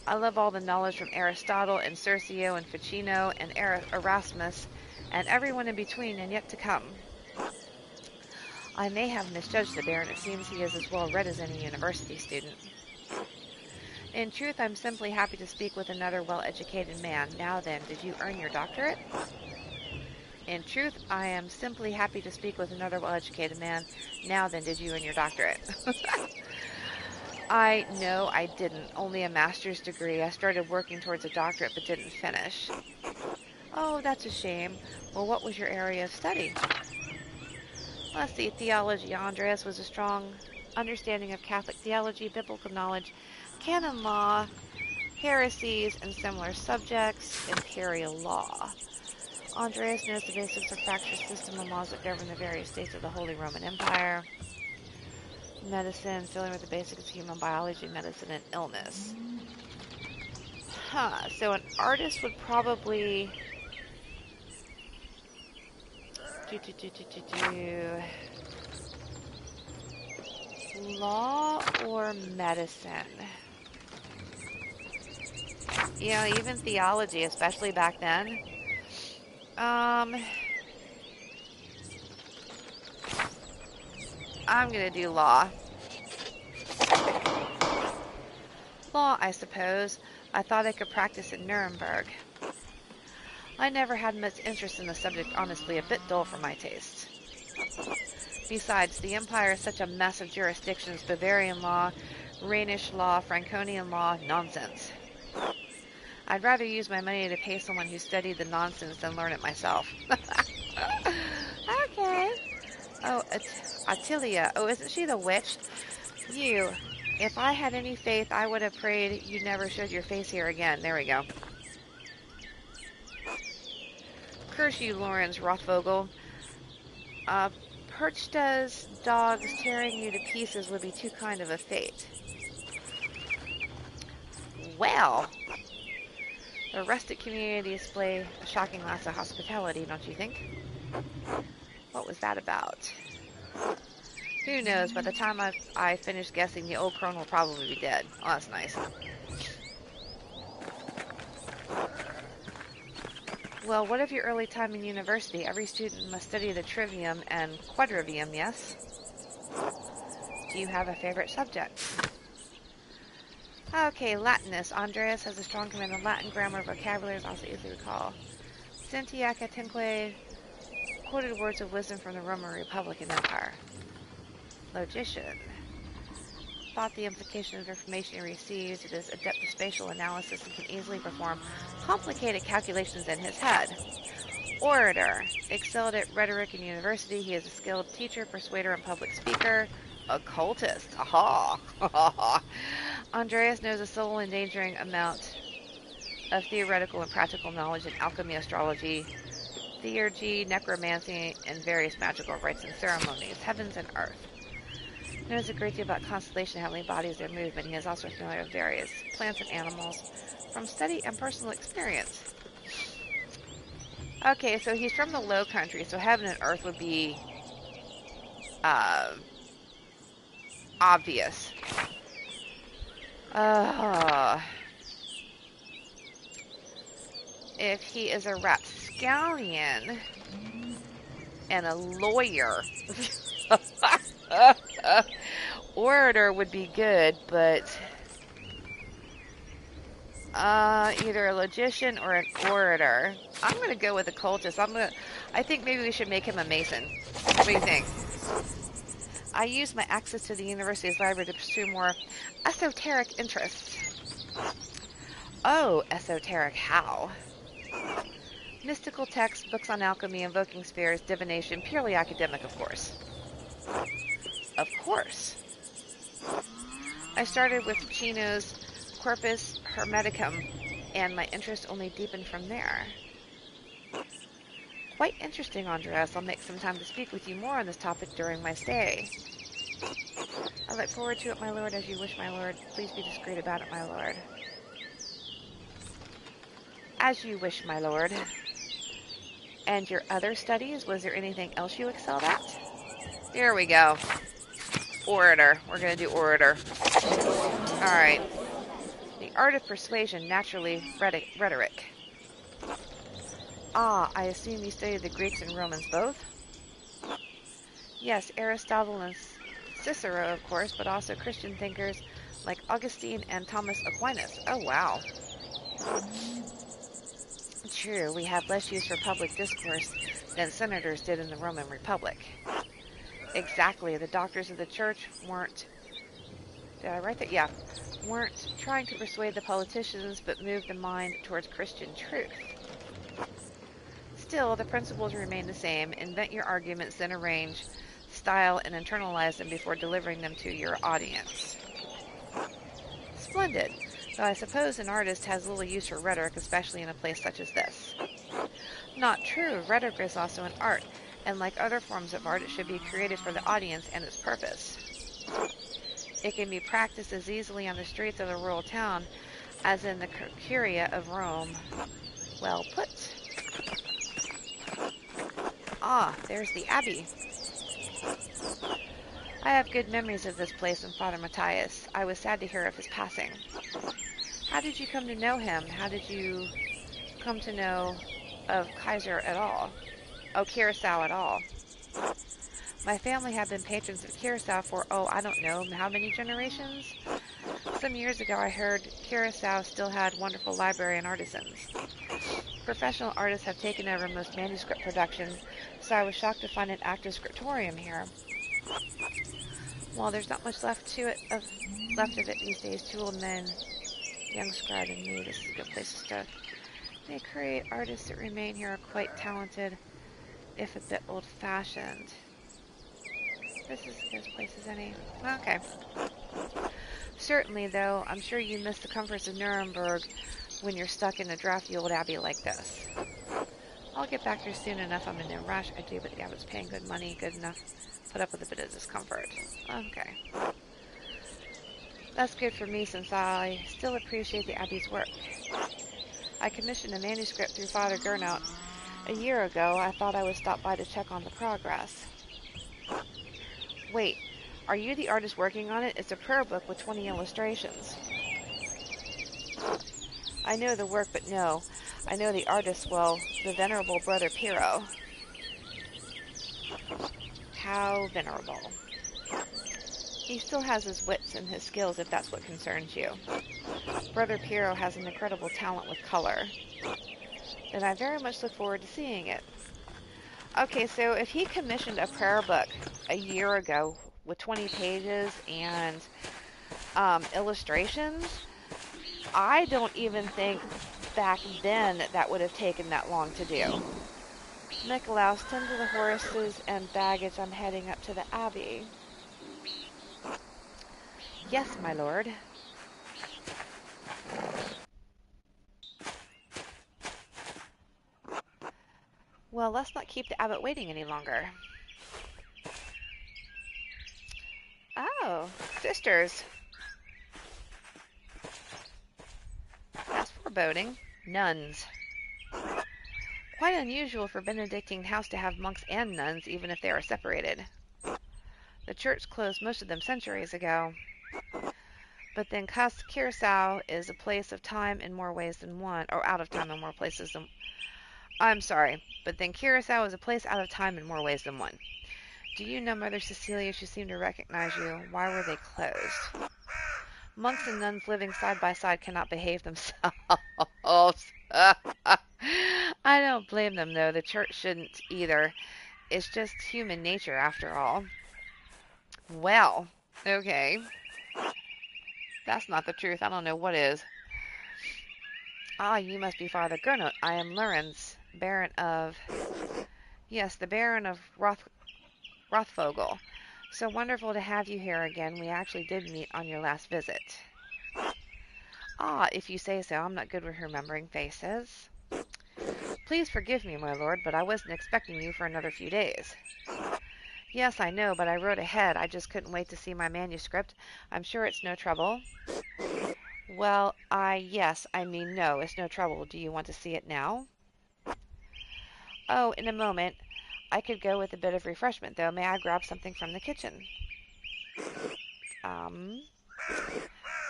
I love all the knowledge from Aristotle and Circio and Ficino and Erasmus and everyone in between and yet to come. I may have misjudged the Baron. It seems he is as well read as any university student. In truth, I'm simply happy to speak with another well-educated man. Now then, did you earn your doctorate? In truth, I am simply happy to speak with another well-educated man. Now then, did you earn your doctorate? No, I didn't. Only a master's degree. I started working towards a doctorate but didn't finish. Oh, that's a shame. Well, what was your area of study? Let's see, theology. Andreas was a strong understanding of Catholic theology, biblical knowledge, canon law, heresies, and similar subjects, imperial law. Andreas knows the basics of fracture system and laws that govern the various states of the Holy Roman Empire. Medicine, filling with the basics of human biology, medicine, and illness. So an artist would probably law or medicine. You know, even theology, especially back then. I'm gonna do law. Law, I suppose. I thought I could practice in Nuremberg. I never had much interest in the subject, honestly, a bit dull for my taste. Besides, the empire is such a mess of jurisdictions, Bavarian law, Rhenish law, Franconian law, nonsense. I'd rather use my money to pay someone who studied the nonsense than learn it myself. Okay. Oh, Attilia. Oh, isn't she the witch? You. If I had any faith, I would have prayed you never showed your face here again. There we go. Curse you, Lawrence Rothvogel. Perchta's dogs tearing you to pieces would be too kind of a fate. Well, the rustic community display a shocking lack of hospitality, don't you think? What was that about? Who knows, by the time I finish guessing, the old crone will probably be dead. Oh, that's nice. Well, what of your early time in university? Every student must study the trivium and quadrivium, yes? Do you have a favorite subject? Okay, Latinus. Andreas has a strong command of Latin grammar. Vocabulary is also easy to recall. Sentiaca Tenque quoted words of wisdom from the Roman Republic and Empire. Logician. Thought the implication of information he receives. It is adept to spatial analysis and can easily perform complicated calculations in his head. Orator. Excelled at rhetoric in university. He is a skilled teacher, persuader, and public speaker. Occultist. Aha! Andreas knows a soul-endangering amount of theoretical and practical knowledge in alchemy, astrology, theurgy, necromancy, and various magical rites and ceremonies, heavens and earth. He knows a great deal about constellation, heavenly bodies, their movement. He is also familiar with various plants and animals from study and personal experience. Okay, so he's from the Low Country, so heaven and earth would be obvious. If he is a rapscallion and a lawyer, orator would be good, but either a logician or an orator. I'm gonna go with occultist. I think maybe we should make him a mason. What do you think? I use my access to the university's library to pursue more esoteric interests. Oh, esoteric how? Mystical texts, books on alchemy, invoking spirits, divination, purely academic, of course. Of course. I started with Chino's Corpus Hermeticum, and my interest only deepened from there. Quite interesting, Andreas. I'll make some time to speak with you more on this topic during my stay. I look forward to it, my lord, as you wish, my lord. Please be discreet about it, my lord. As you wish, my lord. And your other studies, was there anything else you excelled at? Here we go. Orator. We're going to do orator. Alright. The art of persuasion, naturally rhetoric. Ah, I assume you studied the Greeks and Romans both? Yes, Aristotle and Cicero, of course, but also Christian thinkers like Augustine and Thomas Aquinas. Oh, wow. True, we have less use for public discourse than senators did in the Roman Republic. Exactly, the doctors of the church weren't... Did I write that? Yeah. Weren't trying to persuade the politicians, but moved the mind towards Christian truth. Still, the principles remain the same. Invent your arguments, then arrange, style, and internalize them before delivering them to your audience. Splendid. Though I suppose an artist has little use for rhetoric, especially in a place such as this. Not true. Rhetoric is also an art, and like other forms of art, it should be created for the audience and its purpose. It can be practiced as easily on the streets of a rural town as in the curia of Rome. Well put. Ah, there's the Abbey. I have good memories of this place and Father Matthias. I was sad to hear of his passing. How did you come to know him? How did you come to know of Kaiser at all? Oh, Keirsau at all? My family have been patrons of Keirsau for, I don't know, how many generations? Some years ago I heard Keirsau still had wonderful library and artisans. Professional artists have taken over most manuscript production, so I was shocked to find an active scriptorium here. Well, there's not much left of it these days. 2 old men, young scribe and me. This is a good place to start. They create artists that remain here are quite talented, if a bit old-fashioned. This is as good a place as any. Okay. Certainly, though, I'm sure you miss the comforts of Nuremberg when you're stuck in a drafty old abbey like this. I'll get back there soon enough. I'm in no rush. I do, but the abbot's paying good money, good enough to put up with a bit of discomfort. Okay. That's good for me since I still appreciate the abbey's work. I commissioned a manuscript through Father Gernot a year ago. I thought I would stop by to check on the progress. Wait, are you the artist working on it? It's a prayer book with 20 illustrations. I know the work, but no. I know the artist well, the venerable Brother Piero. How venerable. He still has his wits and his skills if that's what concerns you. Brother Piero has an incredible talent with color. And I very much look forward to seeing it. Okay, so if he commissioned a prayer book a year ago with 20 pages and illustrations, I don't even think back then that would have taken that long to do. Nicholas, tend to the horses and baggage. I'm heading up to the Abbey. Yes, my lord. Well, let's not keep the abbot waiting any longer. Oh, sisters. That's foreboding. Nuns. Quite unusual for Benedictine house to have monks and nuns, even if they are separated. The church closed most of them centuries ago. But then Keirsau is a place of time in more ways than one, or out of time in more places than... I'm sorry, but then Keirsau is a place out of time in more ways than one. Do you know Mother Cecilia? She seemed to recognize you. Why were they closed? Monks and nuns living side by side cannot behave themselves. I don't blame them, though. The church shouldn't either. It's just human nature, after all. Well, okay. That's not the truth. I don't know what is. Ah, you must be Father Gernot. I am Lorenz, Baron of... Yes, the Baron of Rothvogel. So wonderful to have you here again. We actually did meet on your last visit. Ah, if you say so. I'm not good with remembering faces. Please forgive me, my lord, but I wasn't expecting you for another few days. Yes, I know, but I wrote ahead. I just couldn't wait to see my manuscript. I'm sure it's no trouble. Well, yes, I mean no, it's no trouble. Do you want to see it now? Oh, in a moment. I could go with a bit of refreshment, though. May I grab something from the kitchen?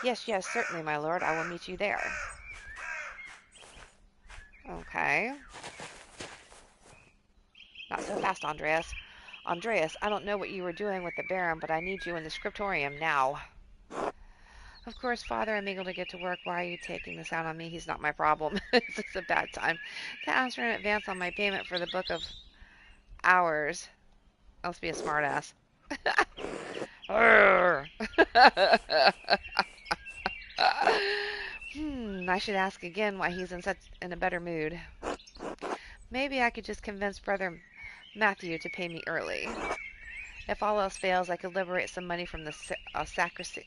Yes, yes, certainly, my lord. I will meet you there. Okay. Not so fast, Andreas. Andreas, I don't know what you were doing with the Baron, but I need you in the scriptorium now. Of course, Father, I'm eager to get to work. Why are you taking this out on me? He's not my problem. This is a bad time to ask for an advance on my payment for the book of hours. I must be a smartass. I should ask again why he's in a better mood. Maybe I could just convince Brother Matthew to pay me early. If all else fails, I could liberate some money from the sacristy.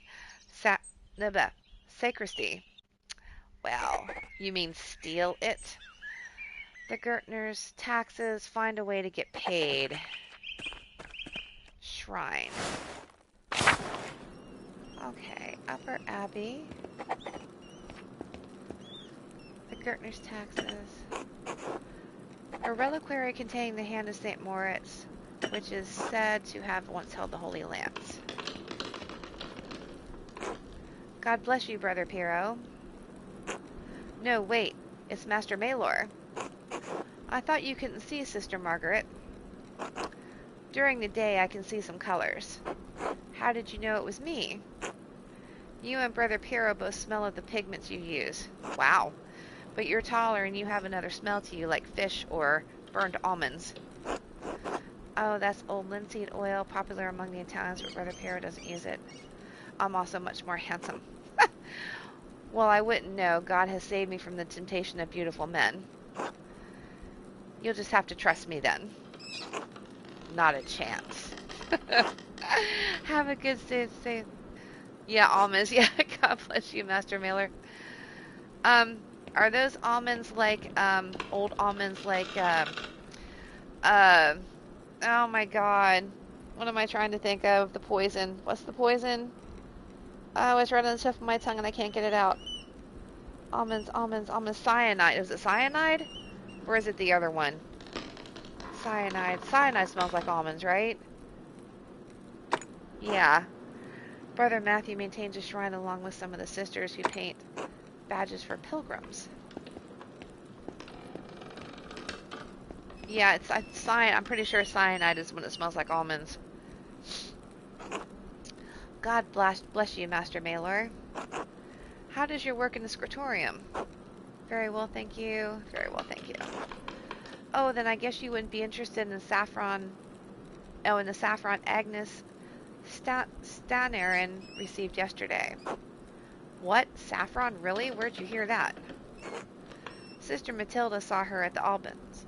Well, you mean steal it? The Gertners, taxes, find a way to get paid. Shrine. Okay, Upper Abbey. The Gertners' taxes. A reliquary containing the hand of St. Moritz, which is said to have once held the Holy Lance. God bless you, Brother Piero. No, wait. It's Master Maylor. I thought you couldn't see, Sister Margaret. During the day, I can see some colors. How did you know it was me? You and Brother Piero both smell of the pigments you use. Wow. But you're taller and you have another smell to you, like fish or burned almonds. Oh, that's old linseed oil, popular among the Italians, but Brother Piero doesn't use it. I'm also much more handsome. Well, I wouldn't know. God has saved me from the temptation of beautiful men. You'll just have to trust me then. Not a chance. Have a good stay. Yeah, almonds. Yeah, God bless you, Master Mailer. Are those almonds like, old almonds like, oh my god. What am I trying to think of? The poison. What's the poison? Oh, it's right on the tip of my tongue and I can't get it out. Almonds. Cyanide. Is it cyanide? Or is it the other one? Cyanide. Cyanide smells like almonds, right? Yeah. Brother Matthew maintains a shrine along with some of the sisters who paint badges for pilgrims. Yeah, it's cyanide. I'm pretty sure cyanide is when it smells like almonds. God bless you, Master Maylor. How does your work in the scriptorium? Very well, thank you. Very well, thank you. Oh, then I guess you wouldn't be interested in saffron. Oh, in the saffron Agnes Stanarin received yesterday. What? Saffron? Really? Where'd you hear that? Sister Matilda saw her at the Albans.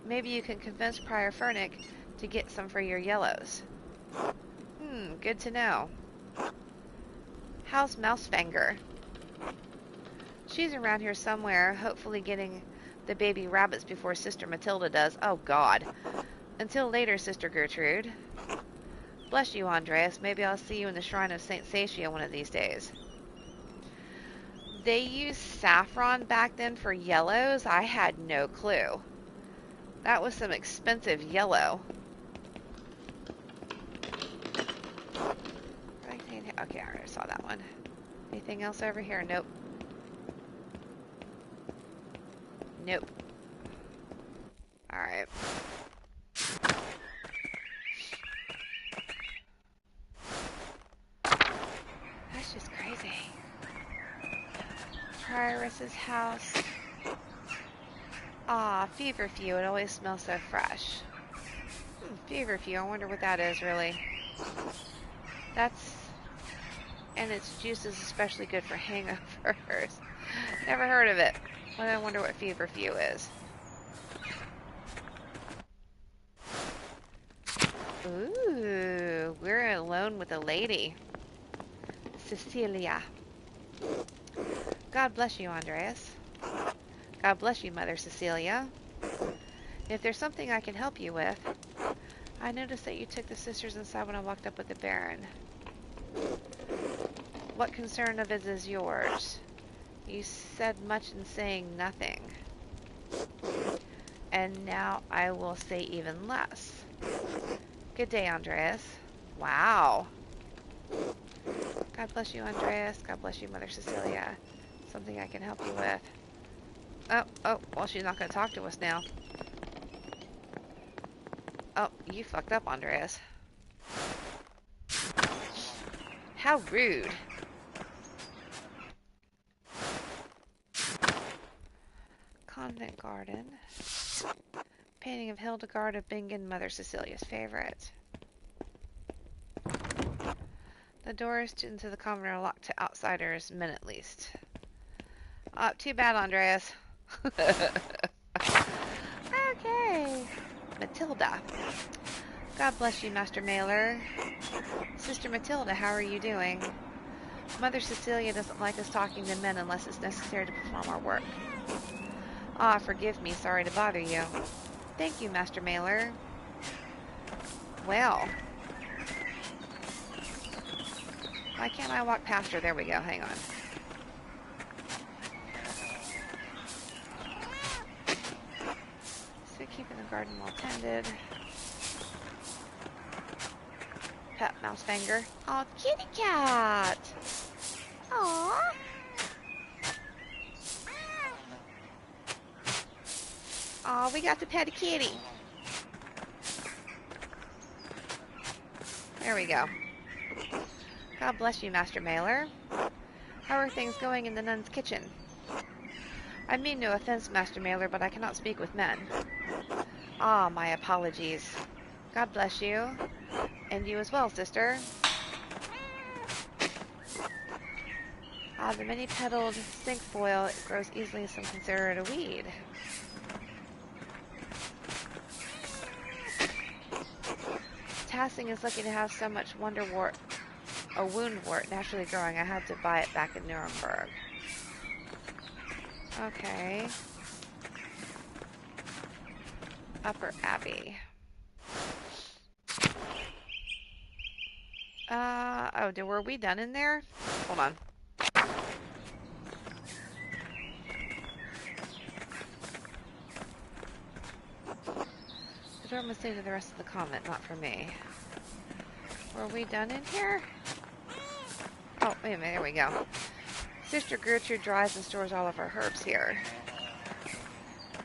Maybe you can convince Prior Furnick to get some for your yellows. Good to know. How's Mousefinger? She's around here somewhere, hopefully getting the baby rabbits before Sister Matilda does. Oh, God. Until later, Sister Gertrude. Bless you, Andreas. Maybe I'll see you in the shrine of St. Satia one of these days. They used saffron back then for yellows? I had no clue. That was some expensive yellow. Okay, I already saw that one. Anything else over here? Nope. Nope. Alright. That's just crazy. Prioress's house. Ah, feverfew. It always smells so fresh. Feverfew. I wonder what that is, really. That's... And its juice is especially good for hangovers. Never heard of it. But I wonder what feverfew is. Ooh, we're alone with a lady. Cecilia. God bless you, Andreas. God bless you, Mother Cecilia. If there's something I can help you with, I noticed that you took the sisters inside when I walked up with the Baron. What concern of it is yours? You said much in saying nothing. And now I will say even less. Good day, Andreas. Wow. God bless you, Andreas. God bless you, Mother Cecilia. Something I can help you with. Oh, well, she's not going to talk to us now. Oh, you fucked up, Andreas. How rude. Convent garden. Painting of Hildegard of Bingen, Mother Cecilia's favorite. The doors into the convent are locked to outsiders, men at least. Too bad, Andreas. Okay. Matilda. God bless you, Master Mailer. Sister Matilda, how are you doing? Mother Cecilia doesn't like us talking to men unless it's necessary to perform our work. Ah, forgive me. Sorry to bother you. Thank you, Master Mailer. Well. Why can't I walk past her? There we go. Hang on. So keeping the garden well tended. Pet Mousefinger. Oh, kitty cat! Aww! Aw, we got to pet a kitty. There we go. God bless you, Master Mailer. How are things going in the nun's kitchen? I mean no offense, Master Mailer, but I cannot speak with men. Ah, my apologies. God bless you. And you as well, sister. Ah, the many-petaled cinquefoil grows easily, some consider it a weed. Tassing is lucky to have so much woundwort naturally growing. I had to buy it back in Nuremberg. Okay. Upper Abbey. Were we done in there? Hold on. The door must stay to the rest of the convent, not for me. Were we done in here? Oh, wait a minute, there we go. Sister Gertrude dries and stores all of her herbs here.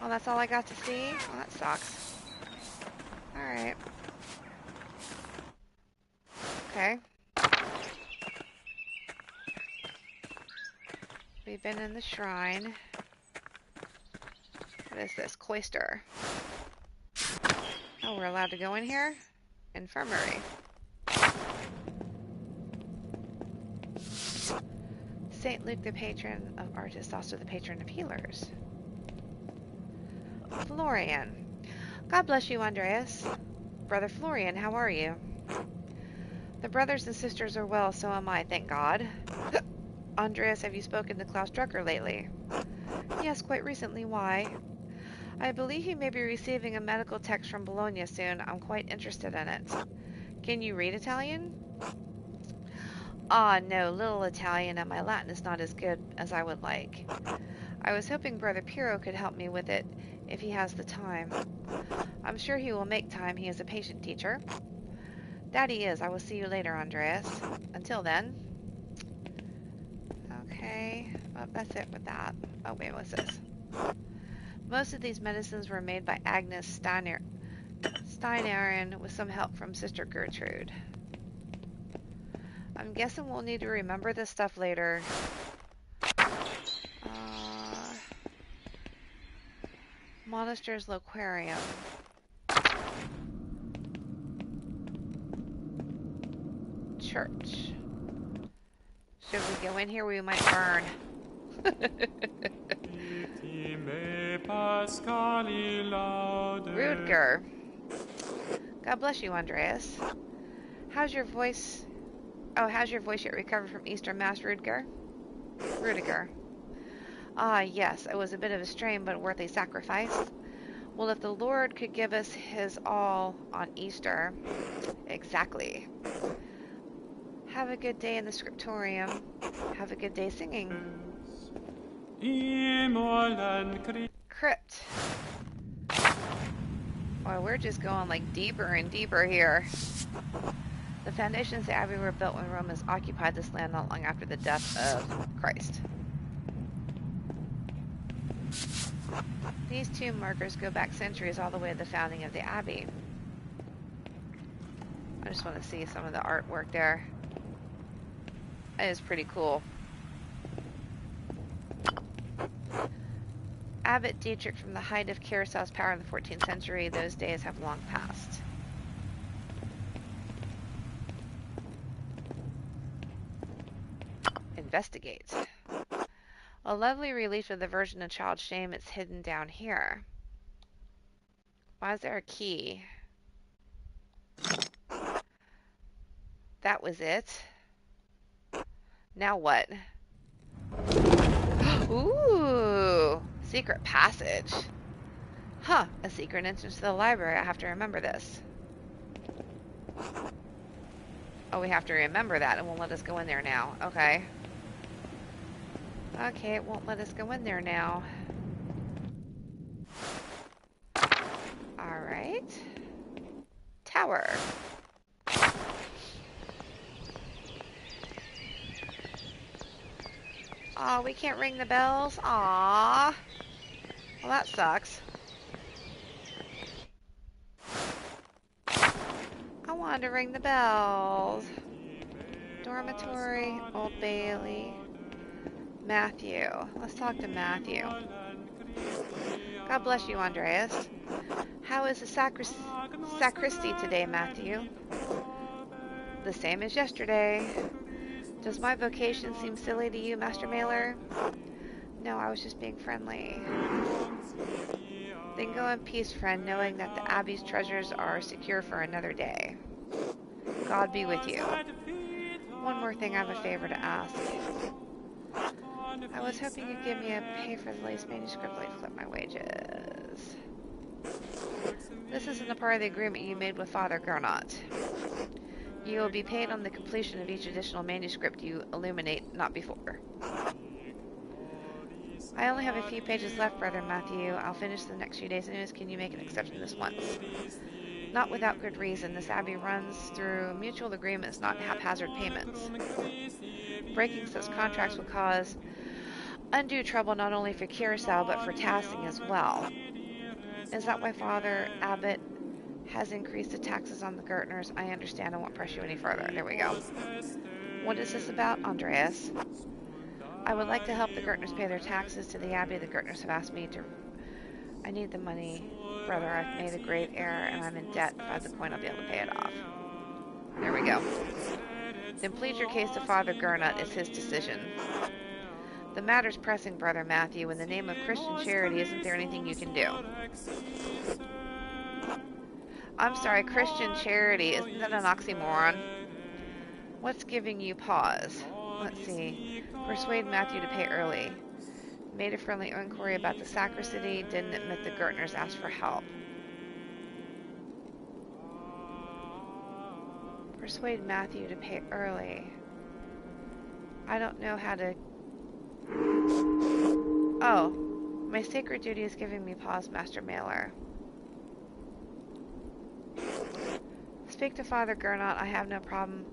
Oh, that's all I got to see? Well, that sucks. Alright. Okay. We've been in the shrine. What is this? Cloister. Oh, we're allowed to go in here? Infirmary. Saint Luke, the patron of artists, also the patron of healers. Florian. God bless you, Andreas. Brother Florian, how are you? The brothers and sisters are well, so am I, thank God. Andreas, have you spoken to Klaus Drucker lately? Yes, quite recently. Why? I believe he may be receiving a medical text from Bologna soon. I'm quite interested in it. Can you read Italian? Ah, no, little Italian, and my Latin is not as good as I would like. I was hoping Brother Piero could help me with it if he has the time. I'm sure he will make time. He is a patient teacher. That he is. I will see you later, Andreas. Until then. Okay. Well, that's it with that. Oh, wait, what's this? Most of these medicines were made by Agnes Steineren with some help from Sister Gertrude. I'm guessing we'll need to remember this stuff later. Monaster's Loquarium. Church. Should we go in here? We might burn. Rudger. God bless you, Andreas. How's your voice? Oh, how's your voice yet recovered from Easter Mass, Rudger? Rudiger. Ah, yes, it was a bit of a strain, but a worthy sacrifice. Well, if the Lord could give us his all on Easter. Exactly. Have a good day in the scriptorium. Have a good day singing. Crypt. Boy, we're just going like deeper and deeper here. The foundations of the Abbey were built when Romans occupied this land not long after the death of Christ. These tomb markers go back centuries all the way to the founding of the Abbey. I just want to see some of the artwork there. It is pretty cool. Abbot Dietrich from the height of Keirsau's power in the 14th century. Those days have long passed. Investigate. A lovely relief of the Virgin and Child Shame. It's hidden down here. Why is there a key? That was it. Now what? Ooh! Secret passage. Huh, a secret entrance to the library. I have to remember this. Oh, we have to remember that. It won't let us go in there now. Okay. Okay, it won't let us go in there now. Alright. Tower. Aw, we can't ring the bells? Aw. Well, that sucks. I wanted to ring the bells. Dormitory, Old Bailey. Matthew. Let's talk to Matthew. God bless you, Andreas. How is the sacristy today, Matthew? The same as yesterday. Does my vocation seem silly to you, Master Mailer? No, I was just being friendly. Then go in peace, friend, knowing that the Abbey's treasures are secure for another day. God be with you. One more thing, I have a favor to ask. I was hoping you'd give me a pay for the latest manuscript like flip my wages. This isn't a part of the agreement you made with Father Gernot. You will be paid on the completion of each additional manuscript you illuminate, not before. I only have a few pages left, Brother Matthew. I'll finish the next few days anyways. Can you make an exception this once? Not without good reason. This abbey runs through mutual agreements, not haphazard payments. Breaking such contracts would cause undue trouble not only for Keirsau, but for Tassing as well. Is that why Father Abbot has increased the taxes on the Gertners? I understand. I won't press you any further. There we go. What is this about, Andreas? I would like to help the Gertners pay their taxes to the Abbey. The Gertners have asked me to... I need the money, brother. I've made a grave error, and I'm in debt. If I have the coin, I'll be able to pay it off. There we go. Then plead your case to Father Gernot. It's his decision. The matter's pressing, Brother Matthew. In the name of Christian charity, isn't there anything you can do? I'm sorry, Christian charity. Isn't that an oxymoron? What's giving you pause? Let's see. Persuade Matthew to pay early. Made a friendly inquiry about the sacristy. Didn't admit the Gertners asked for help. Persuade Matthew to pay early. I don't know how to... Oh. My sacred duty is giving me pause, Master Mailer. Speak to Father Gernot. I have no problem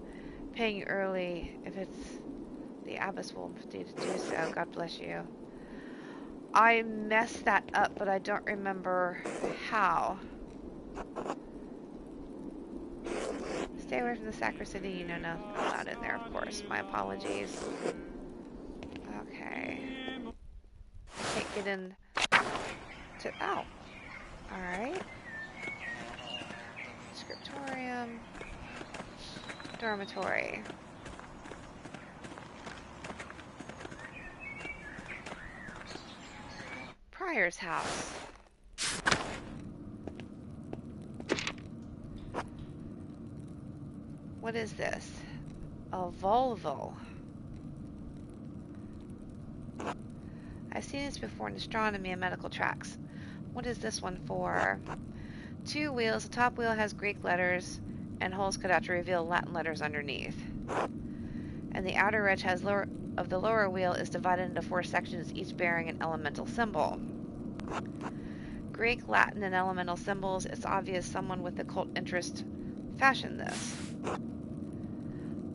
paying you early if it's the abbess will do so. God bless you. I messed that up, but I don't remember how. Stay away from the sacristy. You know, no, I'm not in there, of course. My apologies. Okay. I can't get in to... Oh. Alright. Scriptorium. Dormitory. Prior's house. What is this? A Volvo. I've seen this before in astronomy and medical tracks. What is this one for? 2 wheels. The top wheel has Greek letters and holes cut out to reveal Latin letters underneath. And the outer edge has of the lower wheel is divided into 4 sections, each bearing an elemental symbol. Greek, Latin, and elemental symbols. It's obvious someone with occult interest fashioned this.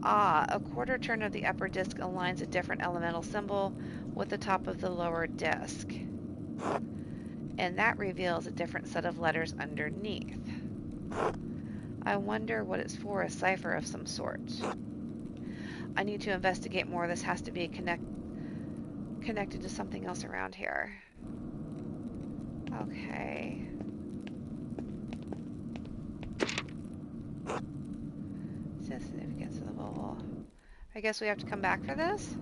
Ah, a quarter turn of the upper disc aligns a different elemental symbol with the top of the lower disc. And that reveals a different set of letters underneath. I wonder what it's for, a cipher of some sort. I need to investigate more. This has to be connected to something else around here. Okay. Significance of the Volvo. I guess we have to come back for this?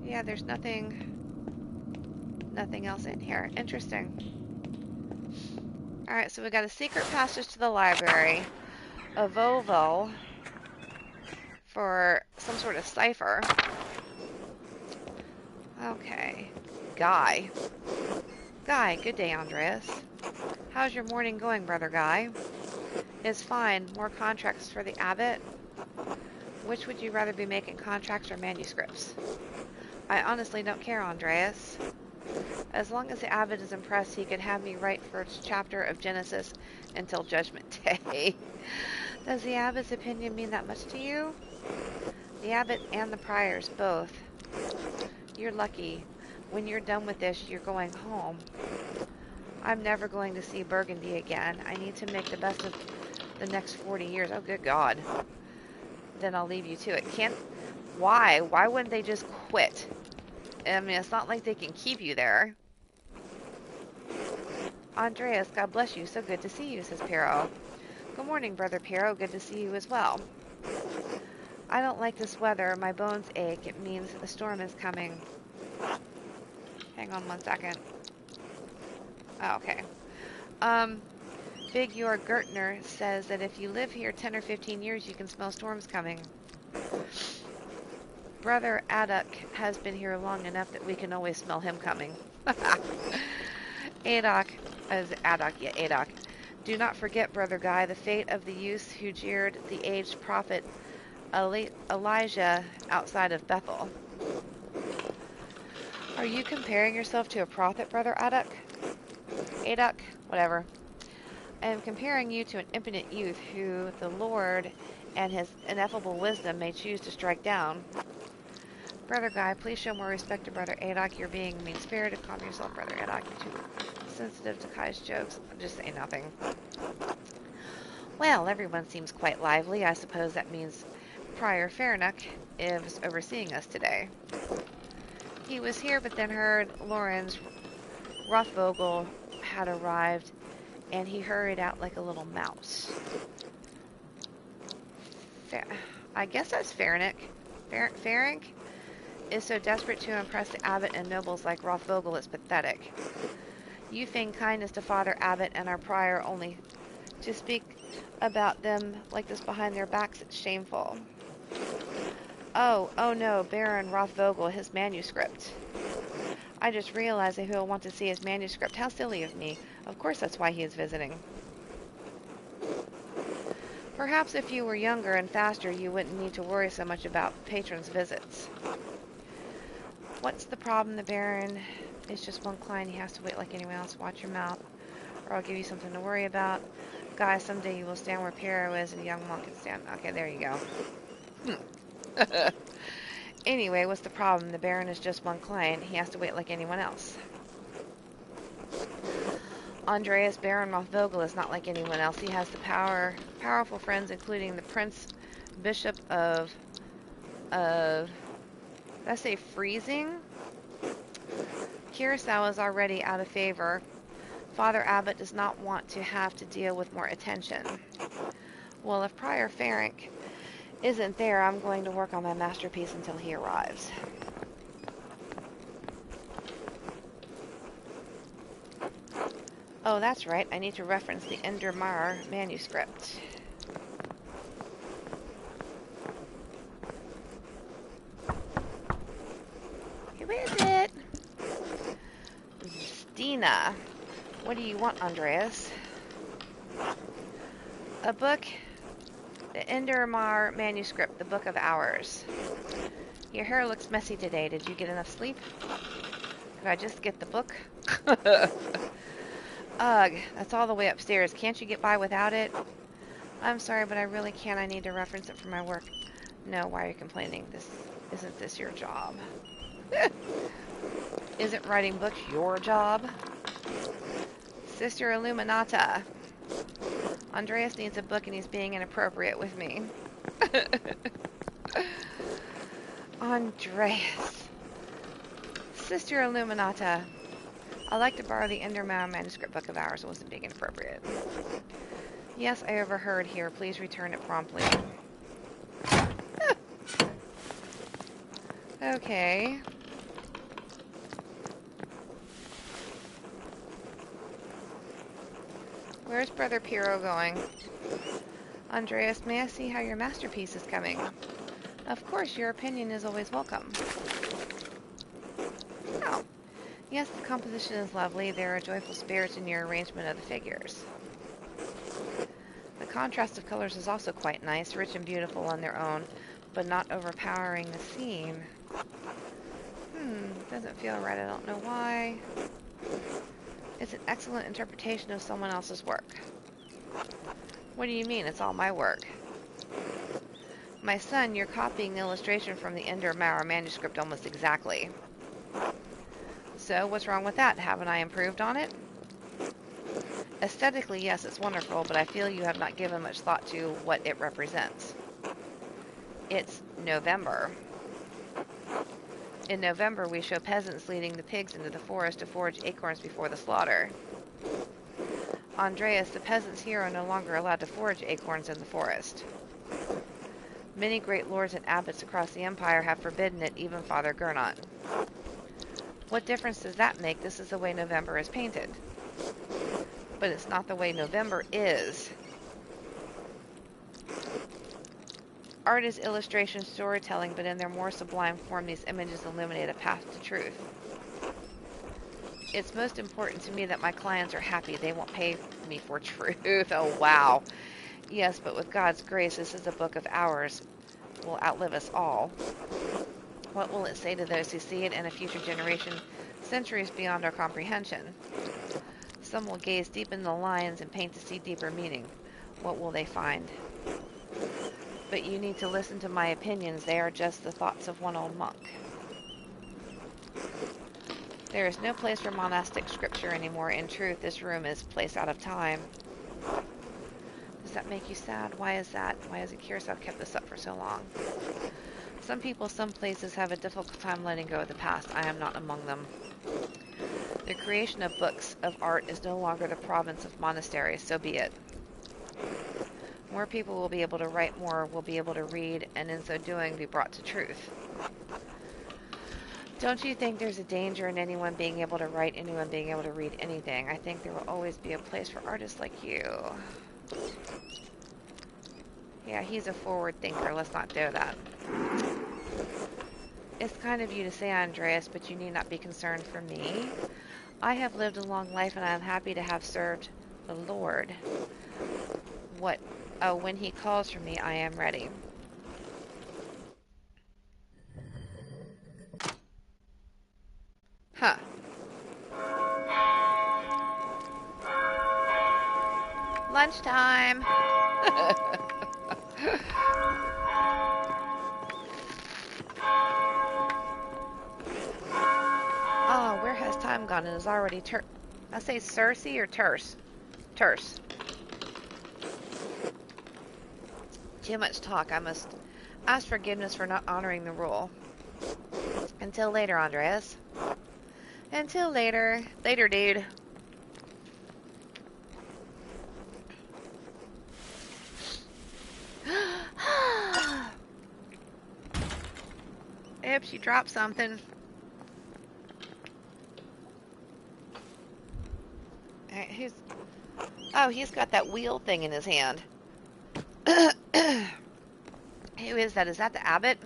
Yeah, there's nothing else in here. Interesting. Alright, so we got a secret passage to the library, a Volvo for some sort of cipher. Okay. Guy, good day, Andreas. How's your morning going, Brother Guy? It's fine. More contracts for the abbot? Which would you rather be making, contracts or manuscripts? I honestly don't care, Andreas. As long as the abbot is impressed, he could have me write first chapter of Genesis until Judgment Day. Does the abbot's opinion mean that much to you? The abbot and the priors, both. You're lucky. When you're done with this, you're going home. I'm never going to see Burgundy again. I need to make the best of the next 40 years. Oh, good God. Then I'll leave you to it. Why? Why wouldn't they just quit? I mean, it's not like they can keep you there. Andreas, God bless you. So good to see you, says Piero. Good morning, Brother Piero. Good to see you as well. I don't like this weather. My bones ache. It means a storm is coming. Hang on 1 second. Oh, okay. Big Yor Gertner says that if you live here 10 or 15 years, you can smell storms coming. Brother Aduk has been here long enough that we can always smell him coming. Adok. Do not forget, Brother Guy, the fate of the youths who jeered the aged prophet Elijah outside of Bethel. Are you comparing yourself to a prophet, Brother Aduk? Whatever. I am comparing you to an impotent youth who the Lord and his ineffable wisdom may choose to strike down. Brother Guy, please show more respect to Brother Adok. You're being mean-spirited. Calm yourself, Brother Adok. You're too sensitive to Kai's jokes. Just say nothing. Well, everyone seems quite lively. I suppose that means Prior Farnock is overseeing us today. He was here, but then heard Lorenz Rothvogel had arrived, and he hurried out like a little mouse. I guess that's Farnock. Farnock is so desperate to impress the abbot and nobles like Rothvogel, it's pathetic. You feign kindness to Father Abbot and our prior only to speak about them like this behind their backs. It's shameful. Oh no, Baron Rothvogel, his manuscript. I just realized that he'll want to see his manuscript. How silly of me. Of course that's why he is visiting. Perhaps if you were younger and faster, you wouldn't need to worry so much about patrons' visits. What's the problem? The Baron is just one client. He has to wait like anyone else. Watch your mouth, or I'll give you something to worry about. Guys, someday you will stand where Piero is and a young monk can stand. Okay, there you go. Anyway, what's the problem? The Baron is just one client. He has to wait like anyone else. Andreas, Baron Rothvogel is not like anyone else. He has the powerful friends, including the Prince Bishop of, did I say freezing? Keirsau is already out of favor. Father Abbot does not want to have to deal with more attention. Well, if Prior Ferenc isn't there, I'm going to work on my masterpiece until he arrives. Oh, that's right. I need to reference the Endermar manuscript. Who is it? Stina. What do you want, Andreas? A book. The Endermar manuscript, the Book of Hours. Your hair looks messy today. Did you get enough sleep? Could I just get the book? Ugh, that's all the way upstairs. Can't you get by without it? I'm sorry, but I really can't. I need to reference it for my work. No, why are you complaining? Isn't this your job? Isn't writing books your job? Sister Illuminata. Andreas needs a book and he's being inappropriate with me. Andreas. Sister Illuminata. I'd like to borrow the Endermar manuscript book of ours. It wasn't being inappropriate. Yes, I overheard here. Please return it promptly. Okay. Where's Brother Piero going? Andreas, may I see how your masterpiece is coming? Of course, your opinion is always welcome. Oh. Yes, the composition is lovely. There are joyful spirits in your arrangement of the figures. The contrast of colors is also quite nice, rich and beautiful on their own, but not overpowering the scene. Doesn't feel right. I don't know why. It's an excellent interpretation of someone else's work. What do you mean? It's all my work. My son, you're copying the illustration from the Endermar manuscript almost exactly. So, what's wrong with that? Haven't I improved on it? Aesthetically, yes, it's wonderful, but I feel you have not given much thought to what it represents. It's November. In November, we show peasants leading the pigs into the forest to forage acorns before the slaughter. Andreas, the peasants here are no longer allowed to forage acorns in the forest. Many great lords and abbots across the empire have forbidden it, even Father Gernot. What difference does that make? This is the way November is painted. But it's not the way November is. Art is illustration storytelling, but in their more sublime form, these images illuminate a path to truth. It's most important to me that my clients are happy. They won't pay me for truth. Oh, wow. Yes, but with God's grace, this is a book of hours. Will outlive us all. What will it say to those who see it in a future generation, centuries beyond our comprehension? Some will gaze deep in the lines and paint to see deeper meaning. What will they find? But you need to listen to my opinions. They are just the thoughts of one old monk. There is no place for monastic scripture anymore. In truth, this room is a place out of time. Does that make you sad? Why is that? Why has Keirsau kept this up for so long? Some people, some places have a difficult time letting go of the past. I am not among them. The creation of books of art is no longer the province of monasteries, so be it. More people will be able to write more, will be able to read, and in so doing be brought to truth. Don't you think there's a danger in anyone being able to write, anyone being able to read anything? I think there will always be a place for artists like you. Yeah, he's a forward thinker. Let's not do that. It's kind of you to say, Andreas, but you need not be concerned for me. I have lived a long life, and I am happy to have served the Lord. What? Oh, when he calls for me, I am ready. Huh. Lunchtime. Oh, where has time gone? It is already I say Cersei or Terse? Terse. Too much talk. I must ask forgiveness for not honoring the rule. Until later, Andreas. Until later. Later, dude. Yep, she dropped something. Who's... Oh, he's got that wheel thing in his hand. Who is that? Is that the abbot?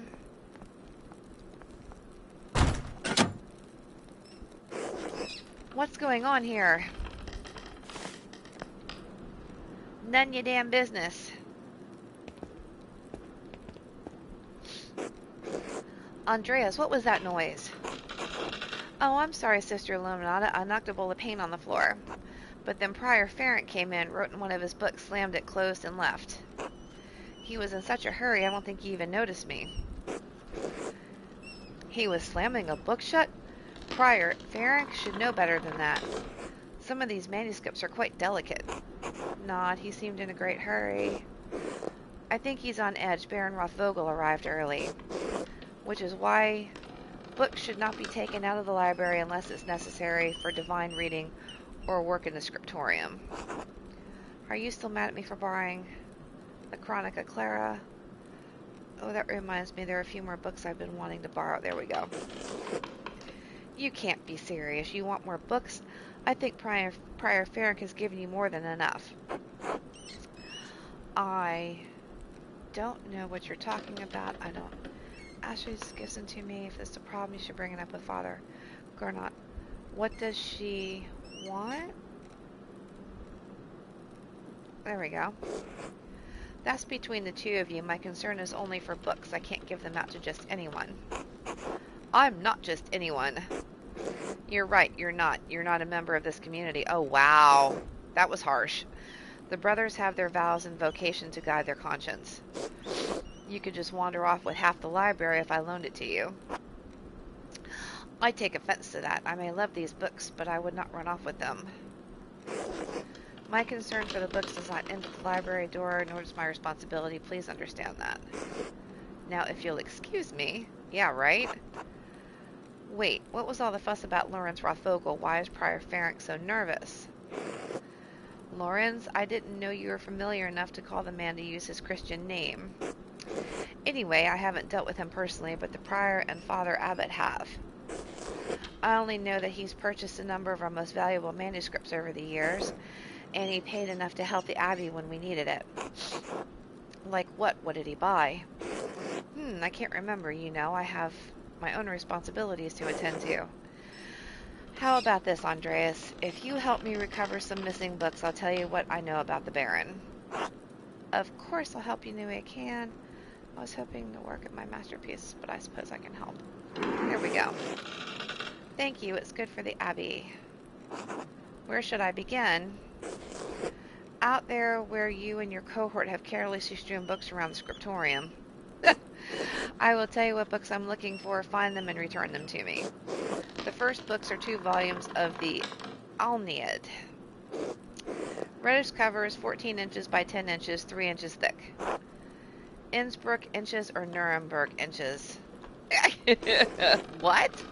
What's going on here? None your damn business. Andreas, what was that noise? Oh, I'm sorry, Sister Illuminata. I knocked a bowl of paint on the floor. But then Prior Ferrant came in, wrote in one of his books, slammed it closed, and left. He was in such a hurry, I don't think he even noticed me. He was slamming a book shut? Prior Ferrant should know better than that. Some of these manuscripts are quite delicate. Not, he seemed in a great hurry. I think he's on edge. Baron Rothvogel arrived early. Which is why books should not be taken out of the library unless it's necessary for divine reading or work in the scriptorium. Are you still mad at me for borrowing the Chronica Clara? Oh, that reminds me, there are a few more books I've been wanting to borrow. There we go. You can't be serious. You want more books? I think Prior Ferrant has given you more than enough. I don't know what you're talking about. I don't... Ashley just gives them to me. If there's a problem, you should bring it up with Father Gernot. What does she want? There we go. That's between the two of you. My concern is only for books. I can't give them out to just anyone. I'm not just anyone. You're right, you're not. You're not a member of this community. Oh, wow. That was harsh. The brothers have their vows and vocation to guide their conscience. You could just wander off with half the library if I loaned it to you. I take offense to that. I may love these books, but I would not run off with them. My concern for the books does not end at the library door, nor is my responsibility. Please understand that. Now, if you'll excuse me... Yeah, right? Wait, what was all the fuss about Lorenz Rothvogel? Why is Prior Ferrant so nervous? Lorenz, I didn't know you were familiar enough to call the man to use his Christian name. Anyway, I haven't dealt with him personally, but the Prior and Father Abbot have. I only know that he's purchased a number of our most valuable manuscripts over the years, and he paid enough to help the Abbey when we needed it. Like what? What did he buy? I can't remember, you know. I have my own responsibilities to attend to. How about this, Andreas? If you help me recover some missing books, I'll tell you what I know about the Baron. Of course I'll help you any way I can. I was hoping to work at my masterpiece, but I suppose I can help. There we go. Thank you. It's good for the Abbey. Where should I begin? Out there where you and your cohort have carelessly strewn books around the scriptorium. I will tell you what books I'm looking for, find them, and return them to me. The first books are 2 volumes of the Alniad. Reddish covers, 14 inches by 10 inches, 3 inches thick. Innsbruck inches or Nuremberg inches? What?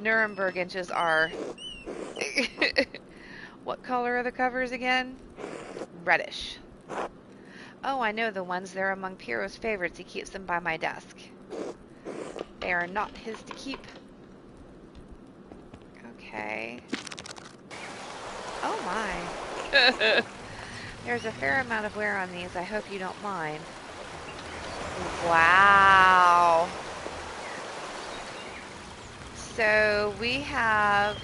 Nuremberg inches are... What color are the covers again? Reddish. Oh, I know the ones. They're among Piero's favorites. He keeps them by my desk. They are not his to keep. Okay. Oh my. There's a fair amount of wear on these. I hope you don't mind. Wow. So we have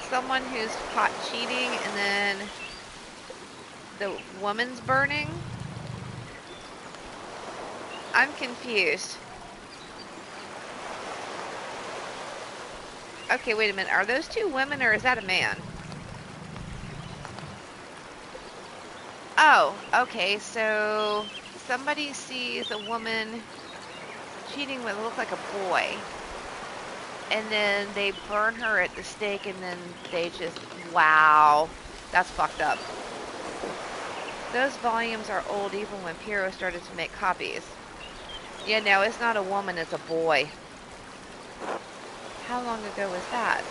someone who's caught cheating and then the woman's burning. I'm confused. Okay, wait a minute. Are those two women or is that a man? Oh, okay. So somebody sees a woman cheating with what looks like a boy. And then they burn her at the stake and then they just, wow. That's fucked up. Those volumes are old even when Piero started to make copies. Yeah, no, it's not a woman, it's a boy. How long ago was that?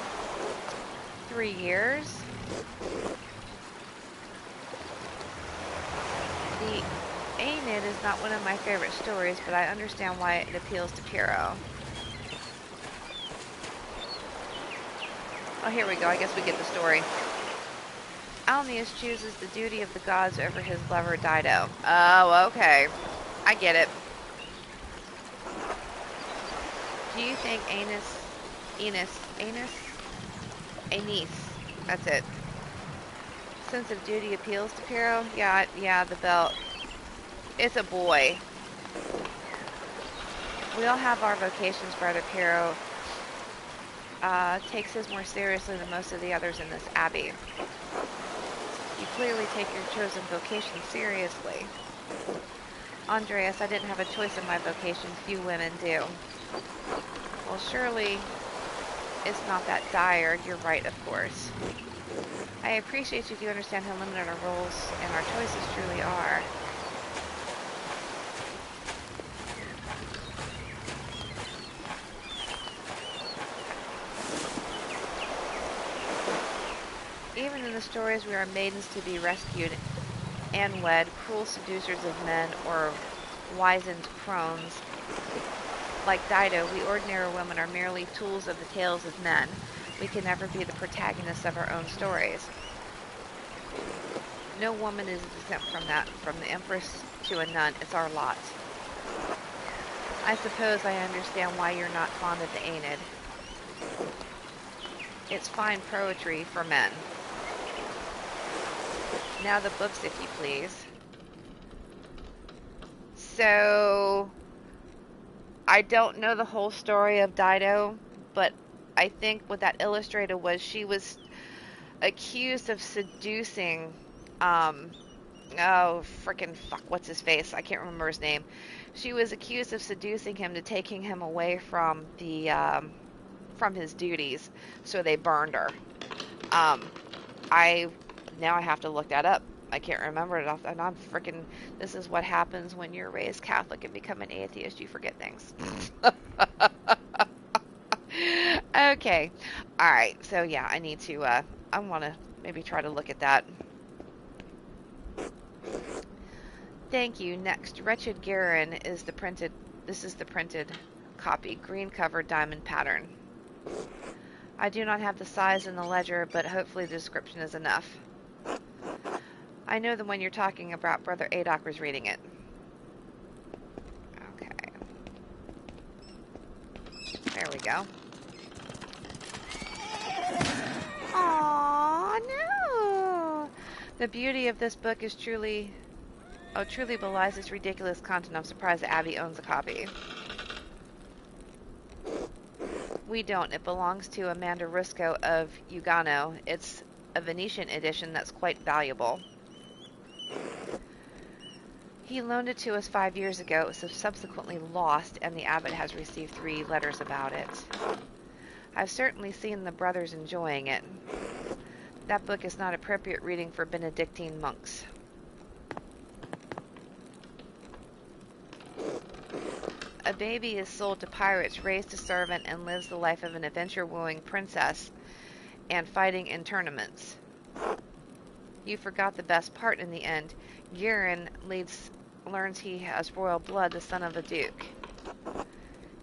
3 years? The Aenid is not one of my favorite stories, but I understand why it appeals to Piero. Oh, here we go. I guess we get the story. Alnius chooses the duty of the gods over his lover Dido. Oh, okay. I get it. Do you think Aenys, that's it. Sense of duty appeals to Piero? Yeah, the belt. It's a boy. We all have our vocations, brother. Piero takes his more seriously than most of the others in this abbey. You clearly take your chosen vocation seriously. Andreas, I didn't have a choice in my vocation. Few women do. Well, surely it's not that dire. You're right, of course. I appreciate you do understand how limited our roles and our choices truly are. Even in the stories we are maidens to be rescued and wed, cruel seducers of men, or wizened crones. Like Dido, we ordinary women are merely tools of the tales of men. We can never be the protagonists of our own stories. No woman is exempt from that, from the empress to a nun. It's our lot. I suppose I understand why you're not fond of the Aenid. It's fine poetry for men. Now the books, if you please. So, I don't know the whole story of Dido, but I think what that illustrated was she was accused of seducing, oh, frickin' fuck, what's his face? I can't remember his name. She was accused of seducing him to taking him away from the, from his duties, so they burned her. Now I have to look that up. I can't remember it off, and I'm freaking, this is what happens when you're raised Catholic and become an atheist. You forget things. Okay. Alright, so yeah, I need to, I want to maybe try to look at that. Thank you. Next, Wretched Garen is the printed, this is the printed copy. Green cover, diamond pattern. I do not have the size in the ledger, but hopefully the description is enough. I know the one you're talking about. Brother Adok was reading it. Okay. There we go. Aww, no! The beauty of this book is truly belies its ridiculous content. I'm surprised that Abbey owns a copy. We don't. It belongs to Amanda Risco of Ugano. It's a Venetian edition that's quite valuable. He loaned it to us 5 years ago. It was subsequently lost, and the abbot has received 3 letters about it. I've certainly seen the brothers enjoying it. That book is not appropriate reading for Benedictine monks. A baby is sold to pirates, raised a servant, and lives the life of an adventure-wooing princess and fighting in tournaments. You forgot the best part in the end. Garen leads learns he has royal blood, the son of a duke.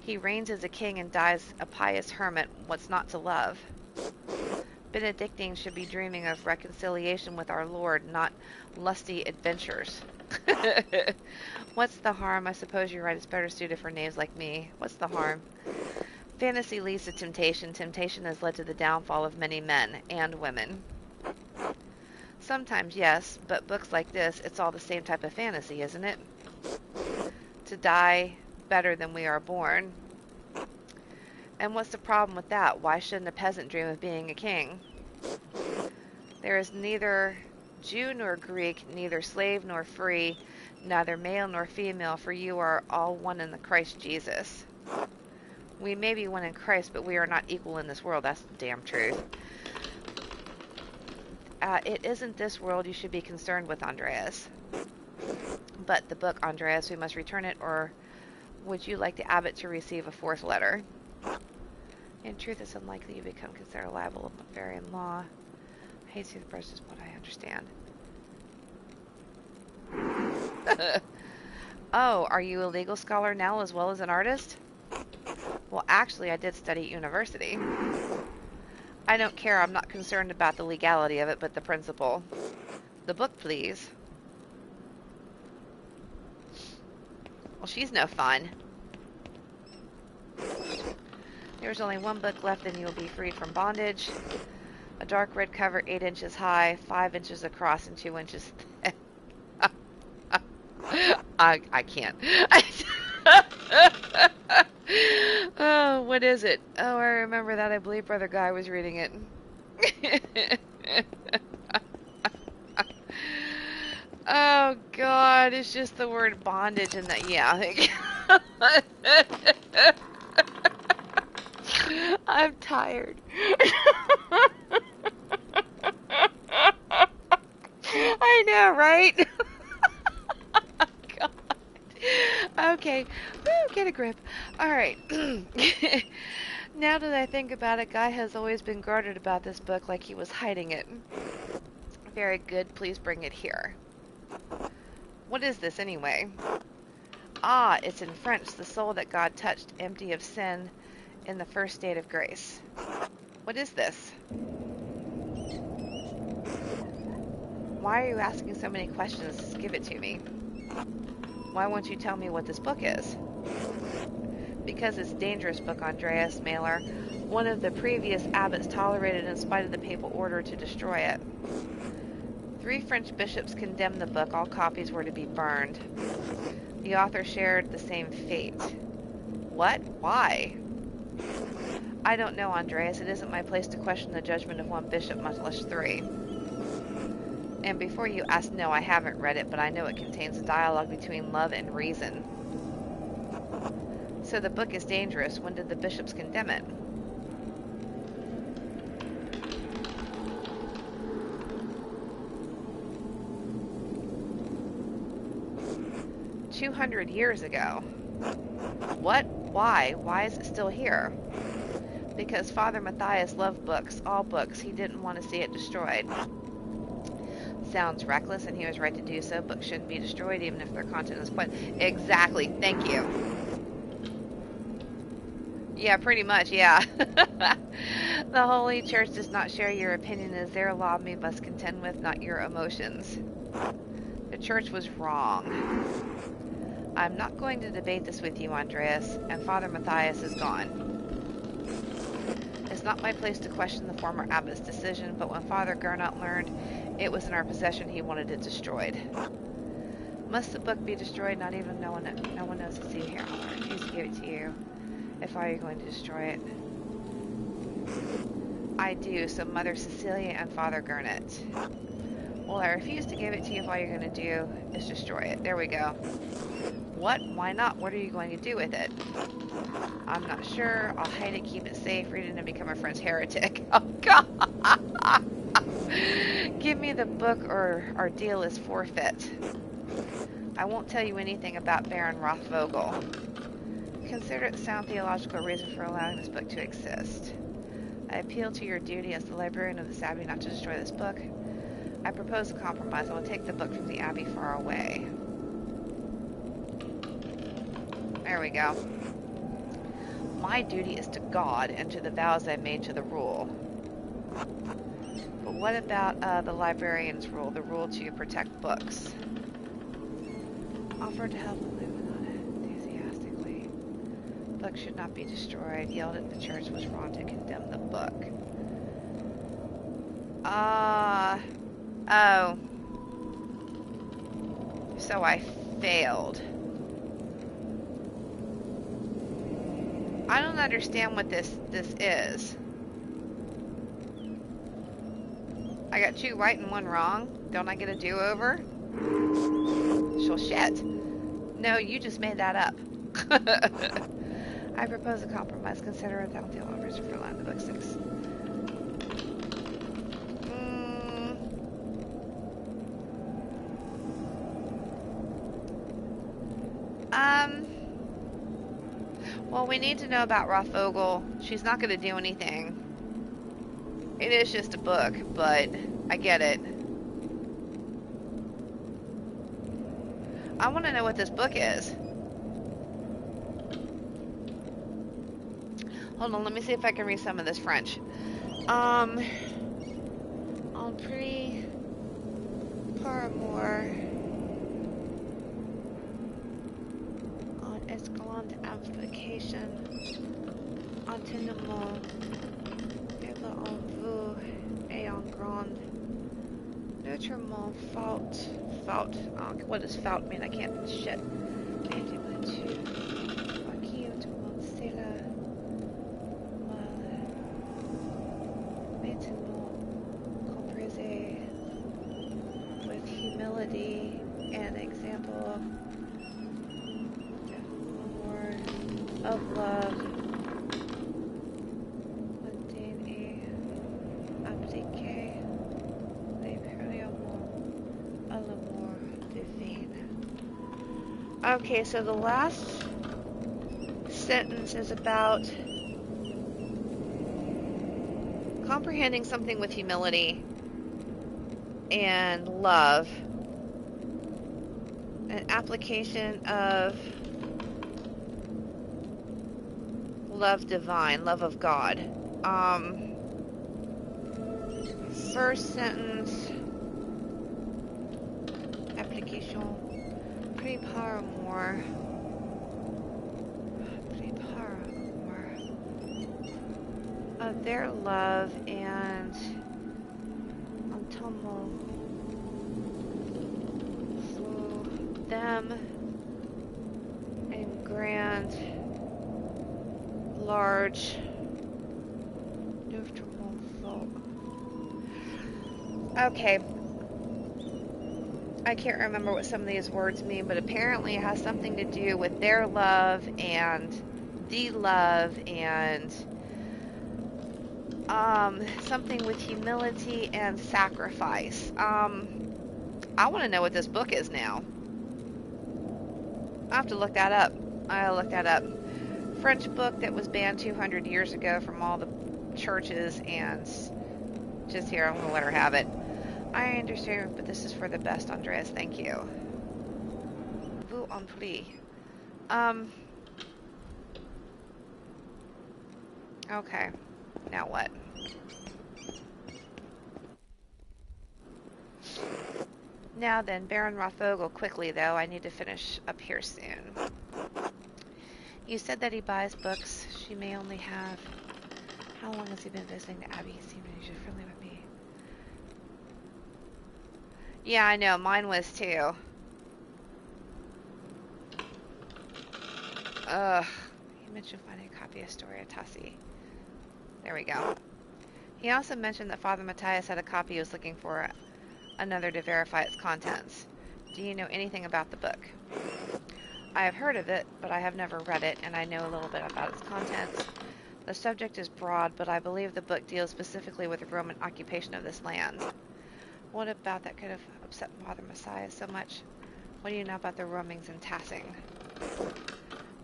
He reigns as a king and dies a pious hermit. What's not to love? Benedictines should be dreaming of reconciliation with our Lord, not lusty adventures. What's the harm? I suppose you're right. It's better suited for knaves like me. What's the harm? Fantasy leads to temptation. Temptation has led to the downfall of many men and women. Sometimes, yes, but books like this, it's all the same type of fantasy, isn't it? To die better than we are born. And what's the problem with that? Why shouldn't a peasant dream of being a king? There is neither Jew nor Greek, neither slave nor free, neither male nor female, for you are all one in the Christ Jesus. We may be one in Christ, but we are not equal in this world. That's the damn truth. It isn't this world you should be concerned with, Andreas. But the book, Andreas, we must return it, or would you like the abbot to receive a fourth letter? In truth, it's unlikely you become considered liable of Bavarian law. I hate to see the process, but I understand. Oh, are you a legal scholar now as well as an artist? Well, actually, I did study at university. I don't care. I'm not concerned about the legality of it, but the principle. The book, please. Well, she's no fun. There's only one book left and you will be freed from bondage. A dark red cover, 8 inches high, 5 inches across, and 2 inches thick. I can't. Oh, what is it? Oh, I remember that. I believe Brother Guy was reading it. Oh, God. It's just the word bondage and that. Yeah. I'm tired. I know, right? God. Okay. Woo, get a grip. Alright. Now that I think about it, Guy has always been guarded about this book like he was hiding it. Very good. Please bring it here. What is this anyway? Ah, it's in French. The soul that God touched, empty of sin, in the first state of grace. What is this? Why are you asking so many questions? Just give it to me. Why won't you tell me what this book is? Because it's a dangerous book, Andreas Mailer. One of the previous abbots tolerated in spite of the papal order to destroy it. 3 French bishops condemned the book. All copies were to be burned. The author shared the same fate. What? Why? I don't know, Andreas. It isn't my place to question the judgment of one bishop, much less 3. And before you ask, no, I haven't read it, but I know it contains a dialogue between love and reason. So the book is dangerous. When did the bishops condemn it? "200 years ago." What? Why? Why is it still here? Because Father Matthias loved books, all books. He didn't want to see it destroyed. Sounds reckless, and he was right to do so. Books shouldn't be destroyed, even if their content is quite... Exactly. Thank you. Yeah, pretty much, yeah. The Holy Church does not share your opinion. It is their law we must contend with, not your emotions. The Church was wrong. I'm not going to debate this with you, Andreas, and Father Matthias is gone. It's not my place to question the former abbot's decision, but when Father Gernot learned it was in our possession, he wanted it destroyed. Must the book be destroyed? Not even no one knows to see here. I refuse to give it to you. If are you going to destroy it? I do, so Mother Cecilia and Father Gernot. Well, I refuse to give it to you if all you're going to do is destroy it. There we go. What? Why not? What are you going to do with it? I'm not sure. I'll hide it, keep it safe, read it, and become a friend's heretic. Oh, God! Give me the book or our deal is forfeit. I won't tell you anything about Baron Rothvogel. Consider it sound theological reason for allowing this book to exist. I appeal to your duty as the librarian of this abbey not to destroy this book. I propose a compromise. I will take the book from the abbey far away. There we go. My duty is to God and to the vows I made to the rule. But what about the librarian's rule, the rule to protect books? Offered to help Illuminati enthusiastically. Books should not be destroyed. Yelled at the church was wrong to condemn the book. Oh. So I failed. I don't understand what this is. I got 2 right and 1 wrong. Don't I get a do-over? So shit. No, you just made that up. I propose a compromise. Consider a down deal over for land of book 6. Well, we need to know about Rothvogel. She's not going to do anything. It is just a book, but I get it. I want to know what this book is. Hold on, let me see if I can read some of this French. En prix par amour. En escalante application. Antinement. Vivre en vous et en grande. Neutrement faute. Faute. What does faute mean? I can't. Shit. Pentiment. Aquí autrement c'est la. Maintenant comprisé with humility and example of love. Okay, so the last sentence is about comprehending something with humility and love. An application of love divine, love of God. First sentence, application, prepare more, of their love and entomo for them and grand, large, okay. I can't remember what some of these words mean, but apparently it has something to do with their love and the love and something with humility and sacrifice. I want to know what this book is now. I have to look that up. I'll look that up. French book that was banned 200 years ago from all the churches, and just here, I'm going to let her have it. I understand, but this is for the best, Andreas. Thank you. Vous en prie. Okay. Now what? Now then, Baron Rothvogel, quickly though, I need to finish up here soon. You said that he buys books. She may only have... How long has he been visiting the Abbey? He seemed unusually friendly with me. Yeah, I know. Mine was too. Ugh. He mentioned finding a copy of Storia Tassi. There we go. He also mentioned that Father Matthias had a copy he was looking for, another to verify its contents. Do you know anything about the book? I have heard of it, but I have never read it, and I know a little bit about its contents. The subject is broad, but I believe the book deals specifically with the Roman occupation of this land. What about that could have upset Father Matthias so much? What do you know about the roamings and tassing?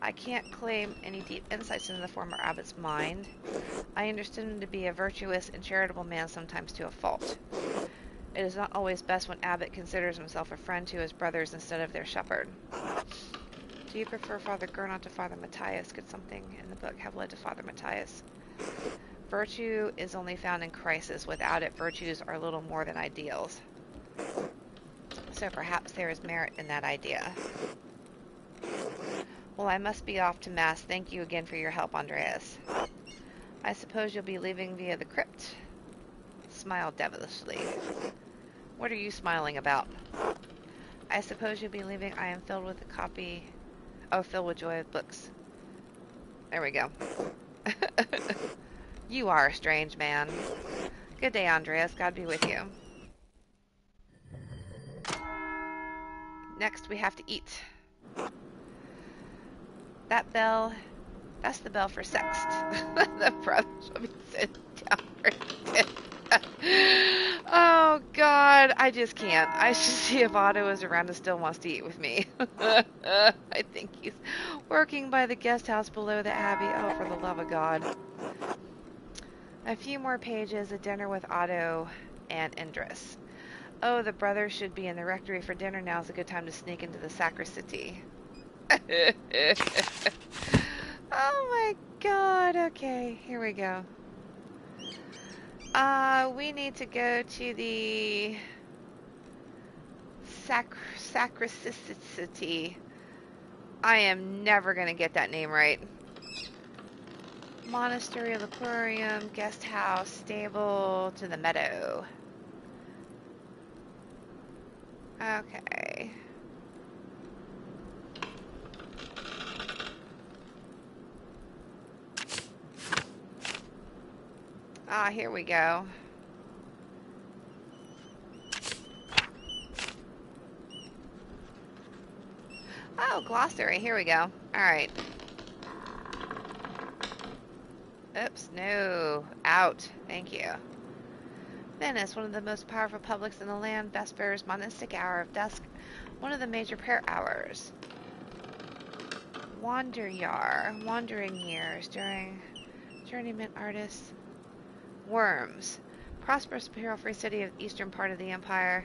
I can't claim any deep insights into the former abbot's mind. I understood him to be a virtuous and charitable man, sometimes to a fault. It is not always best when abbot considers himself a friend to his brothers instead of their shepherd. Do you prefer Father Gernot to Father Matthias? Could something in the book have led to Father Matthias? Virtue is only found in crisis. Without it, virtues are little more than ideals. So perhaps there is merit in that idea. Well, I must be off to Mass. Thank you again for your help, Andreas. I suppose you'll be leaving via the crypt. Smiled devilishly. What are you smiling about? I suppose you'll be leaving. I am filled with a copy. Oh, filled with joy of books. There we go. You are a strange man. Good day, Andreas. God be with you. Next, we have to eat. That bell, that's the bell for sext. The brother shall be sent down for death. Oh, God. I just can't. I should see if Otto is around and still wants to eat with me. I think he's working by the guest house below the Abbey. Oh, for the love of God. A few more pages, a dinner with Otto and Andreas. Oh, the brothers should be in the rectory for dinner. Now's a good time to sneak into the sacristy. Oh my God. Okay, here we go. We need to go to the sacristy. I am never going to get that name right. Monastery, Laporium, guest house, stable, to the meadow. Okay. Ah, here we go. Oh, glossary. Here we go. Alright. Oops, no. Out. Thank you. Venice, one of the most powerful publics in the land. Vespers, monastic hour of dusk. One of the major prayer hours. Wanderyar. Wandering years during journeyman artists. Worms. Prosperous imperial-free city of the eastern part of the empire.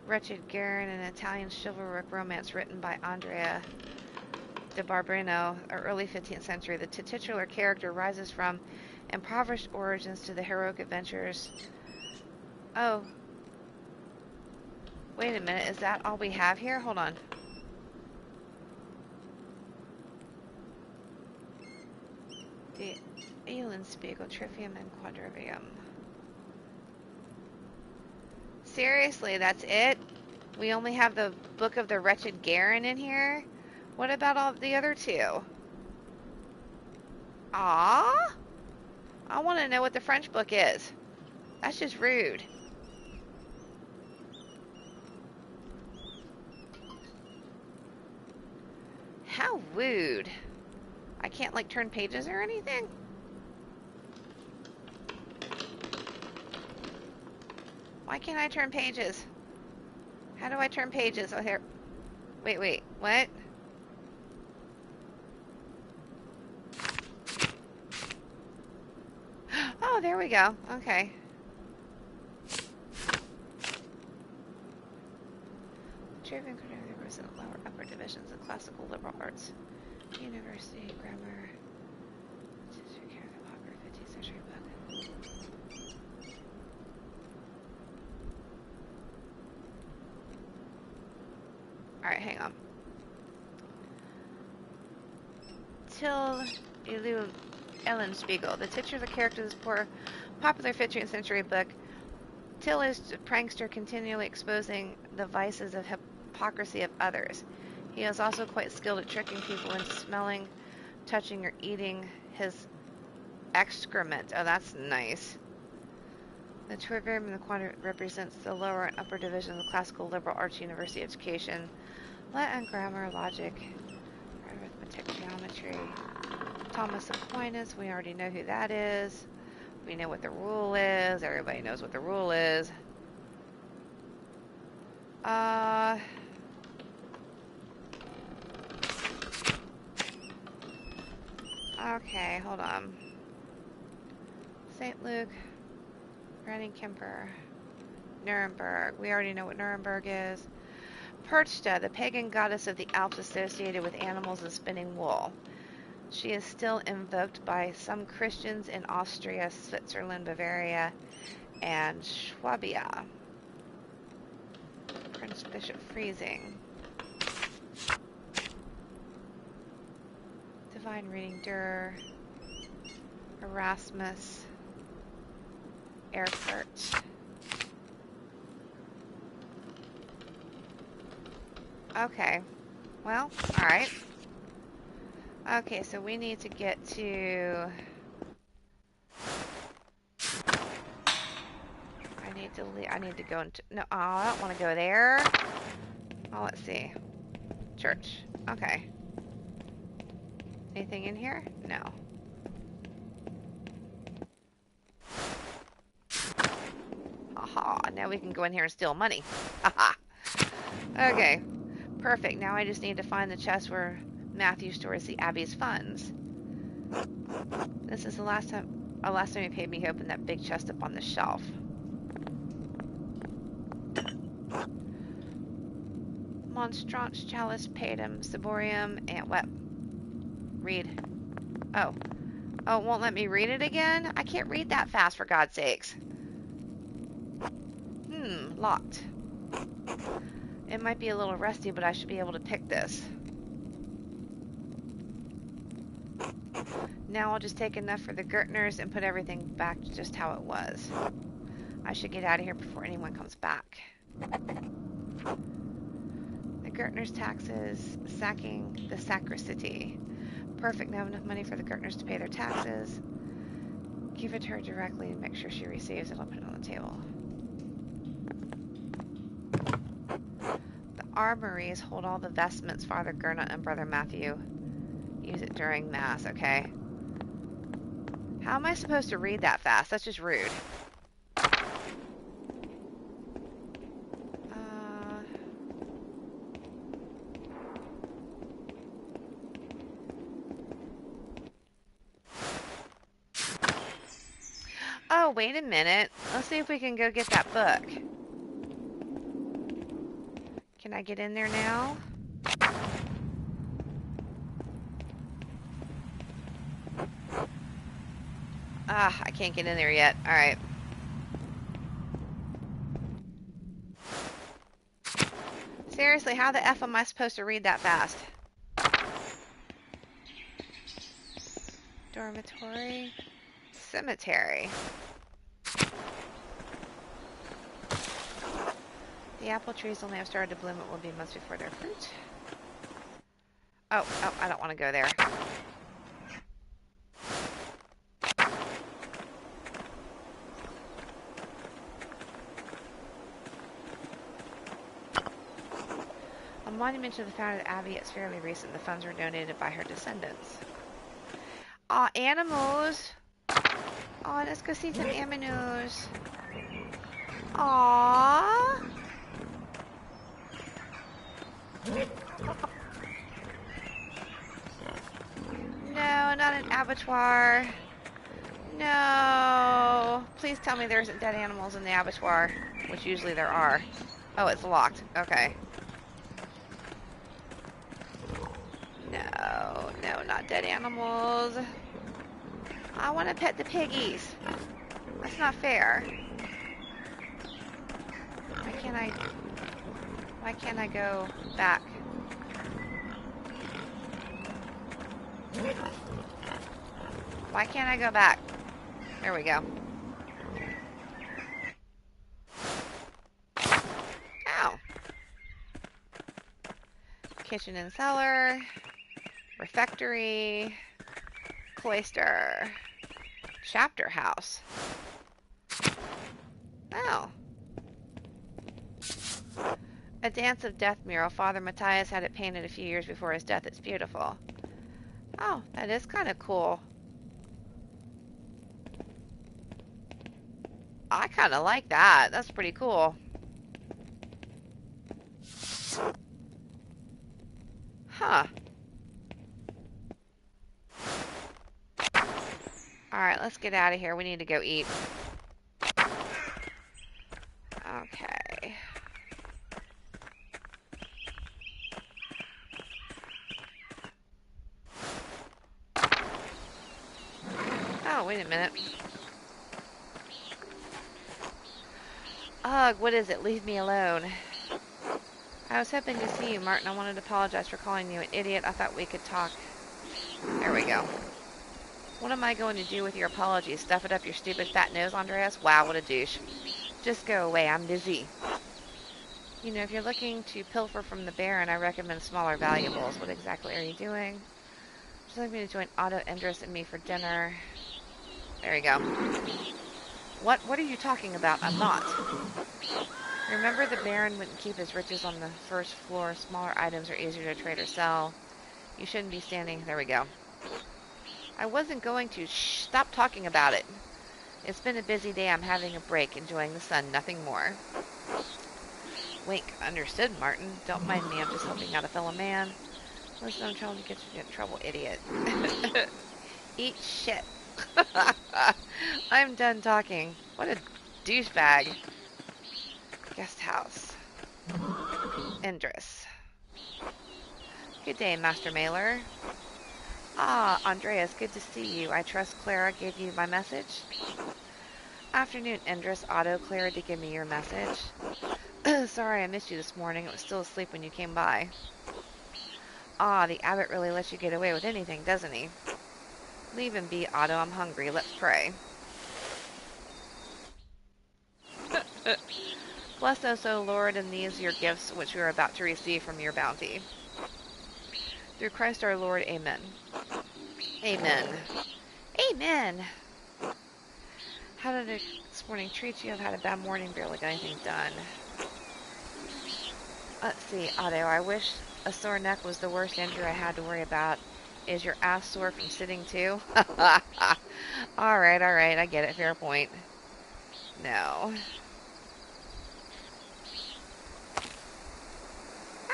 Wretched Garin, an Italian chivalric romance written by Andrea de Barberino, early 15th century. The titular character rises from impoverished origins to the heroic adventures. Oh. Wait a minute, is that all we have here? Hold on. The Eulenspiegel, Trivium, and Quadrivium. Seriously, that's it? We only have the Book of the Wretched Garin in here? What about all the other two? Ah, I want to know what the French book is. That's just rude. How rude. I can't, like, turn pages or anything? Why can't I turn pages? How do I turn pages? Oh, here. Wait. What? Oh, there we go. Okay. Trivium was in the lower upper divisions of classical liberal arts. University, grammar. Care of the popular 15th century book. Alright, hang on. Till Eulenspiegel. The titular character of this popular 15th century book. Till is a prankster continually exposing the vices of hypocrisy of others. He is also quite skilled at tricking people into smelling, touching, or eating his excrement. Oh, that's nice. The trivium and the quadrant represents the lower and upper division of the classical liberal arts university education. Latin, grammar, logic, arithmetic, geometry. Thomas Aquinas, we already know who that is. We know what the rule is. Everybody knows what the rule is. Okay, hold on. St. Luke, Granny Kemper, Nuremberg. We already know what Nuremberg is. Perchta, the pagan goddess of the Alps associated with animals and spinning wool. She is still invoked by some Christians in Austria, Switzerland, Bavaria, and Swabia. Prince Bishop Freezing. Divine Reading Dur. Erasmus. Erfurt. Okay. Well, alright. Okay, so we need to get to... I need to go into... No, I don't want to go there. Oh, let's see. Church. Okay. Anything in here? No. Haha, now we can go in here and steal money. Haha. Okay. Perfect. Now I just need to find the chest where Matthew stores the Abbey's funds. This is the last time he paid me, he opened that big chest up on the shelf. Monstrance, Chalice, Patum, Ciborium, and what? Read. Oh. Oh, it won't let me read it again? I can't read that fast, for God's sakes. Locked. It might be a little rusty, but I should be able to pick this. Now I'll just take enough for the Gertners and put everything back to just how it was. I should get out of here before anyone comes back. The Gertners' taxes, sacking the sacristy. Perfect, now I have enough money for the Gertners to pay their taxes. Give it to her directly and make sure she receives it. I'll put it on the table. The armories hold all the vestments Father Gernot and Brother Matthew use it during Mass, okay. How am I supposed to read that fast? That's just rude. Oh, wait a minute. Let's see if we can go get that book. Can I get in there now? Ah, I can't get in there yet. Alright. Seriously, how the F am I supposed to read that fast? Dormitory. Cemetery. The apple trees only have started to bloom. It will be months before their fruit. Oh, I don't want to go there. A monument to the founder of the Abbey. It's fairly recent. The funds were donated by her descendants. Aw, animals. Aw, let's go see some animals. Aww. No, not an abattoir. No. Please tell me there isn't dead animals in the abattoir, which usually there are. Oh, it's locked. Okay. No, no, not dead animals. I want to pet the piggies. That's not fair. Why can't I go back? Why can't I go back? There we go. Ow. Kitchen and cellar. Refectory. Cloister. Chapter house. Oh. A Dance of Death mural. Father Matthias had it painted a few years before his death. It's beautiful. Oh, that is kind of cool. I kind of like that. That's pretty cool. Huh. Alright, let's get out of here. We need to go eat. Okay. Oh, wait a minute. Ugh, what is it? Leave me alone. I was hoping to see you, Martin. I wanted to apologize for calling you an idiot. I thought we could talk. There we go. What am I going to do with your apology? Stuff it up your stupid fat nose, Andreas? Wow, what a douche. Just go away. I'm busy. You know, if you're looking to pilfer from the Baron, I recommend smaller valuables. What exactly are you doing? Would you like me to join Otto, Andreas, and me for dinner? There you go. What are you talking about? I'm not. Remember, the Baron wouldn't keep his riches on the first floor. Smaller items are easier to trade or sell. You shouldn't be standing... There we go. I wasn't going to. Shh, stop talking about it. It's been a busy day. I'm having a break, enjoying the sun, nothing more. Wink. Understood, Martin. Don't mind me. I'm just helping out a fellow man. Listen, I'm trying to get you in trouble, idiot. Eat shit. I'm done talking. What a douchebag. Guest house. Andreas. Good day, Master Mailer. Ah, Andreas, good to see you. I trust Clara gave you my message? Afternoon, Andreas. Otto, Clara did give me your message. Sorry I missed you this morning. I was still asleep when you came by. Ah, the abbot really lets you get away with anything, doesn't he? Leave him be, Otto. I'm hungry. Let's pray. Bless us, O Lord, and these your gifts, which we are about to receive from your bounty. Through Christ our Lord, amen. Amen. Amen. How did this morning treat you? I've had a bad morning, barely got anything done. Let's see, Otto, I wish a sore neck was the worst injury I had to worry about. Is your ass sore from sitting too? Alright, I get it, fair point. No.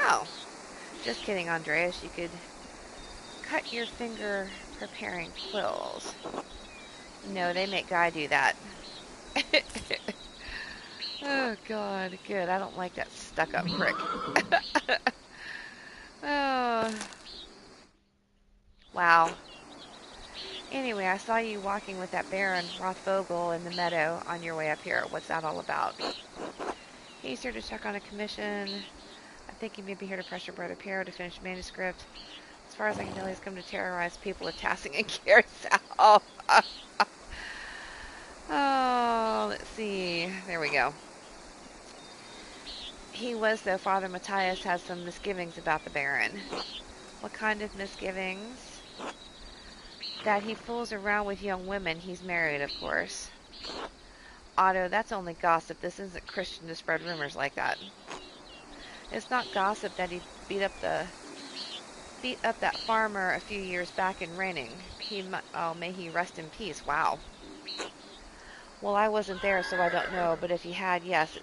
Oh. Just kidding, Andreas. You could cut your finger preparing quills. No, they make Guy do that. Oh, God. Good. I don't like that stuck-up prick. Oh. Wow. Anyway, I saw you walking with that Baron Rothvogel in the meadow on your way up here. What's that all about? He's here to check on a commission. I think he may be here to pressure Brother Piero to finish manuscript. As far as I can tell, he's come to terrorize people with Tassing and Keirsau. Oh, let's see. There we go. He was, though. Father Matthias has some misgivings about the Baron. What kind of misgivings? That he fools around with young women. He's married, of course. Otto, that's only gossip. This isn't Christian to spread rumors like that. It's not gossip that he beat up that farmer a few years back in Reining. Oh, may he rest in peace. Wow. Well, I wasn't there, so I don't know. But if he had, yes,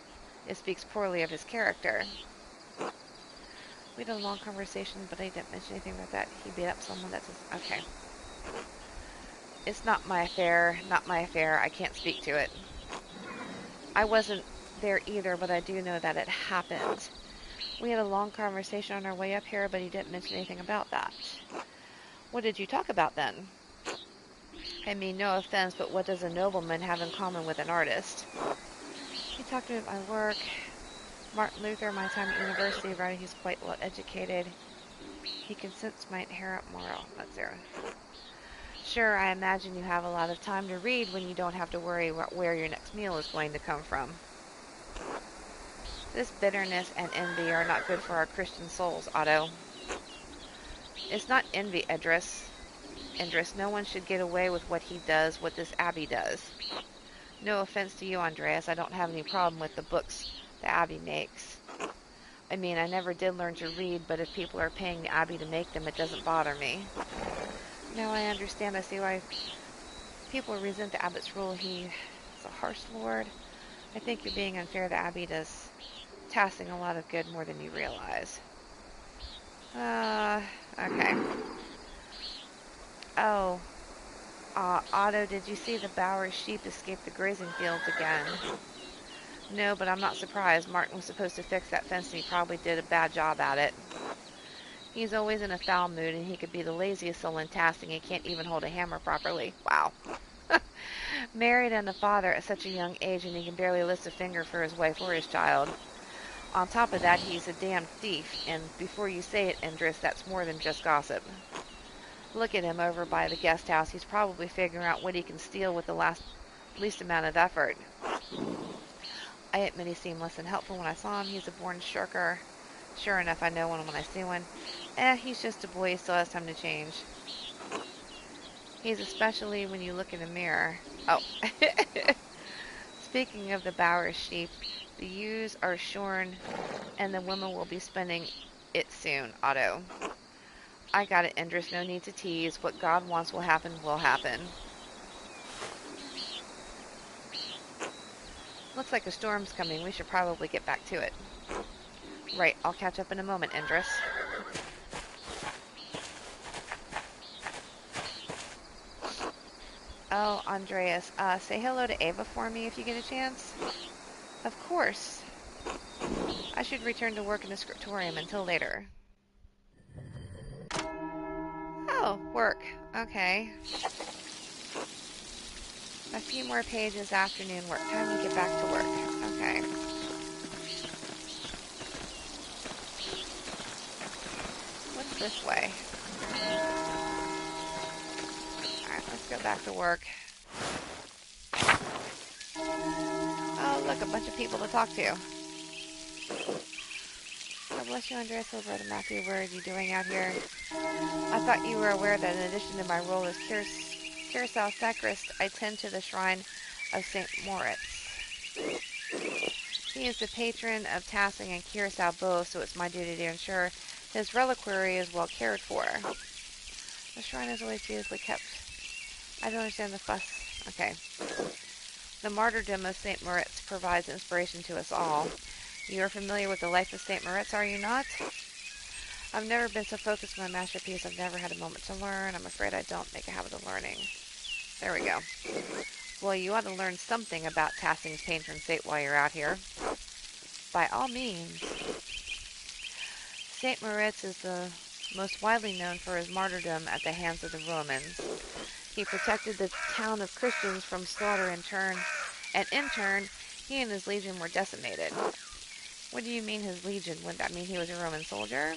it speaks poorly of his character. We had a long conversation, but I didn't mention anything about that. He beat up someone that's... Okay. It's not my affair. Not my affair. I can't speak to it. I wasn't there either, but I do know that it happened. We had a long conversation on our way up here, but he didn't mention anything about that. What did you talk about then? I mean, no offense, but what does a nobleman have in common with an artist? He talked about my work. Martin Luther, my time at university, writing he's quite well educated. He can sense my inherent moral. That's there. Sure, I imagine you have a lot of time to read when you don't have to worry about where your next meal is going to come from. This bitterness and envy are not good for our Christian souls, Otto. It's not envy, Idris. No one should get away with what he does, what this Abbey does. No offense to you, Andreas. I don't have any problem with the books the Abbey makes. I mean, I never did learn to read, but if people are paying the Abbey to make them, it doesn't bother me. Now I understand. I see why people resent the Abbot's rule. He's a harsh lord. I think you're being unfair. The Abbey does Tassing a lot of good, more than you realize. Okay. Oh. Otto, did you see the Bower sheep escape the grazing fields again? No, but I'm not surprised. Martin was supposed to fix that fence and he probably did a bad job at it. He's always in a foul mood and he could be the laziest soul in Tassing. He can't even hold a hammer properly. Wow. Married and a father at such a young age, and he can barely lift a finger for his wife or his child. On top of that, he's a damn thief, and before you say it, Andreas, that's more than just gossip. Look at him over by the guest house. He's probably figuring out what he can steal with the least amount of effort. I admit he seemed less than helpful when I saw him. He's a born shirker. Sure enough, I know one when I see one. He's just a boy. He still has time to change. He's especially when you look in a mirror. Oh. Speaking of the Bower sheep, the ewes are shorn, and the women will be spinning it soon, Otto. I got it, Andreas. No need to tease. What God wants will happen, will happen. Looks like a storm's coming. We should probably get back to it. Right, I'll catch up in a moment, Andreas. Oh, Andreas, say hello to Ava for me if you get a chance. Of course. I should return to work in the scriptorium until later. Oh, work. Okay. A few more pages, afternoon work. Time to get back to work. Okay. What's this way? Alright, let's go back to work. Oh, look, a bunch of people to talk to. God bless you, Andreas. Oh, Brother Matthew, what are you doing out here? I thought you were aware that in addition to my role as Keirsau sacrist, I tend to the shrine of St. Moritz. He is the patron of Tassing and Keirsau both, so it's my duty to ensure his reliquary is well cared for. The shrine is always beautifully kept. I don't understand the fuss. Okay. The martyrdom of St. Moritz provides inspiration to us all. You are familiar with the life of St. Moritz, are you not? I've never been so focused on my masterpiece. I've never had a moment to learn. I'm afraid I don't make a habit of learning. There we go. Well, you ought to learn something about Tassing's patron saint while you're out here. By all means. St. Moritz is the most widely known for his martyrdom at the hands of the Romans. He protected the town of Christians from slaughter in turn, and in turn, he and his legion were decimated. What do you mean his legion? Wouldn't that mean he was a Roman soldier?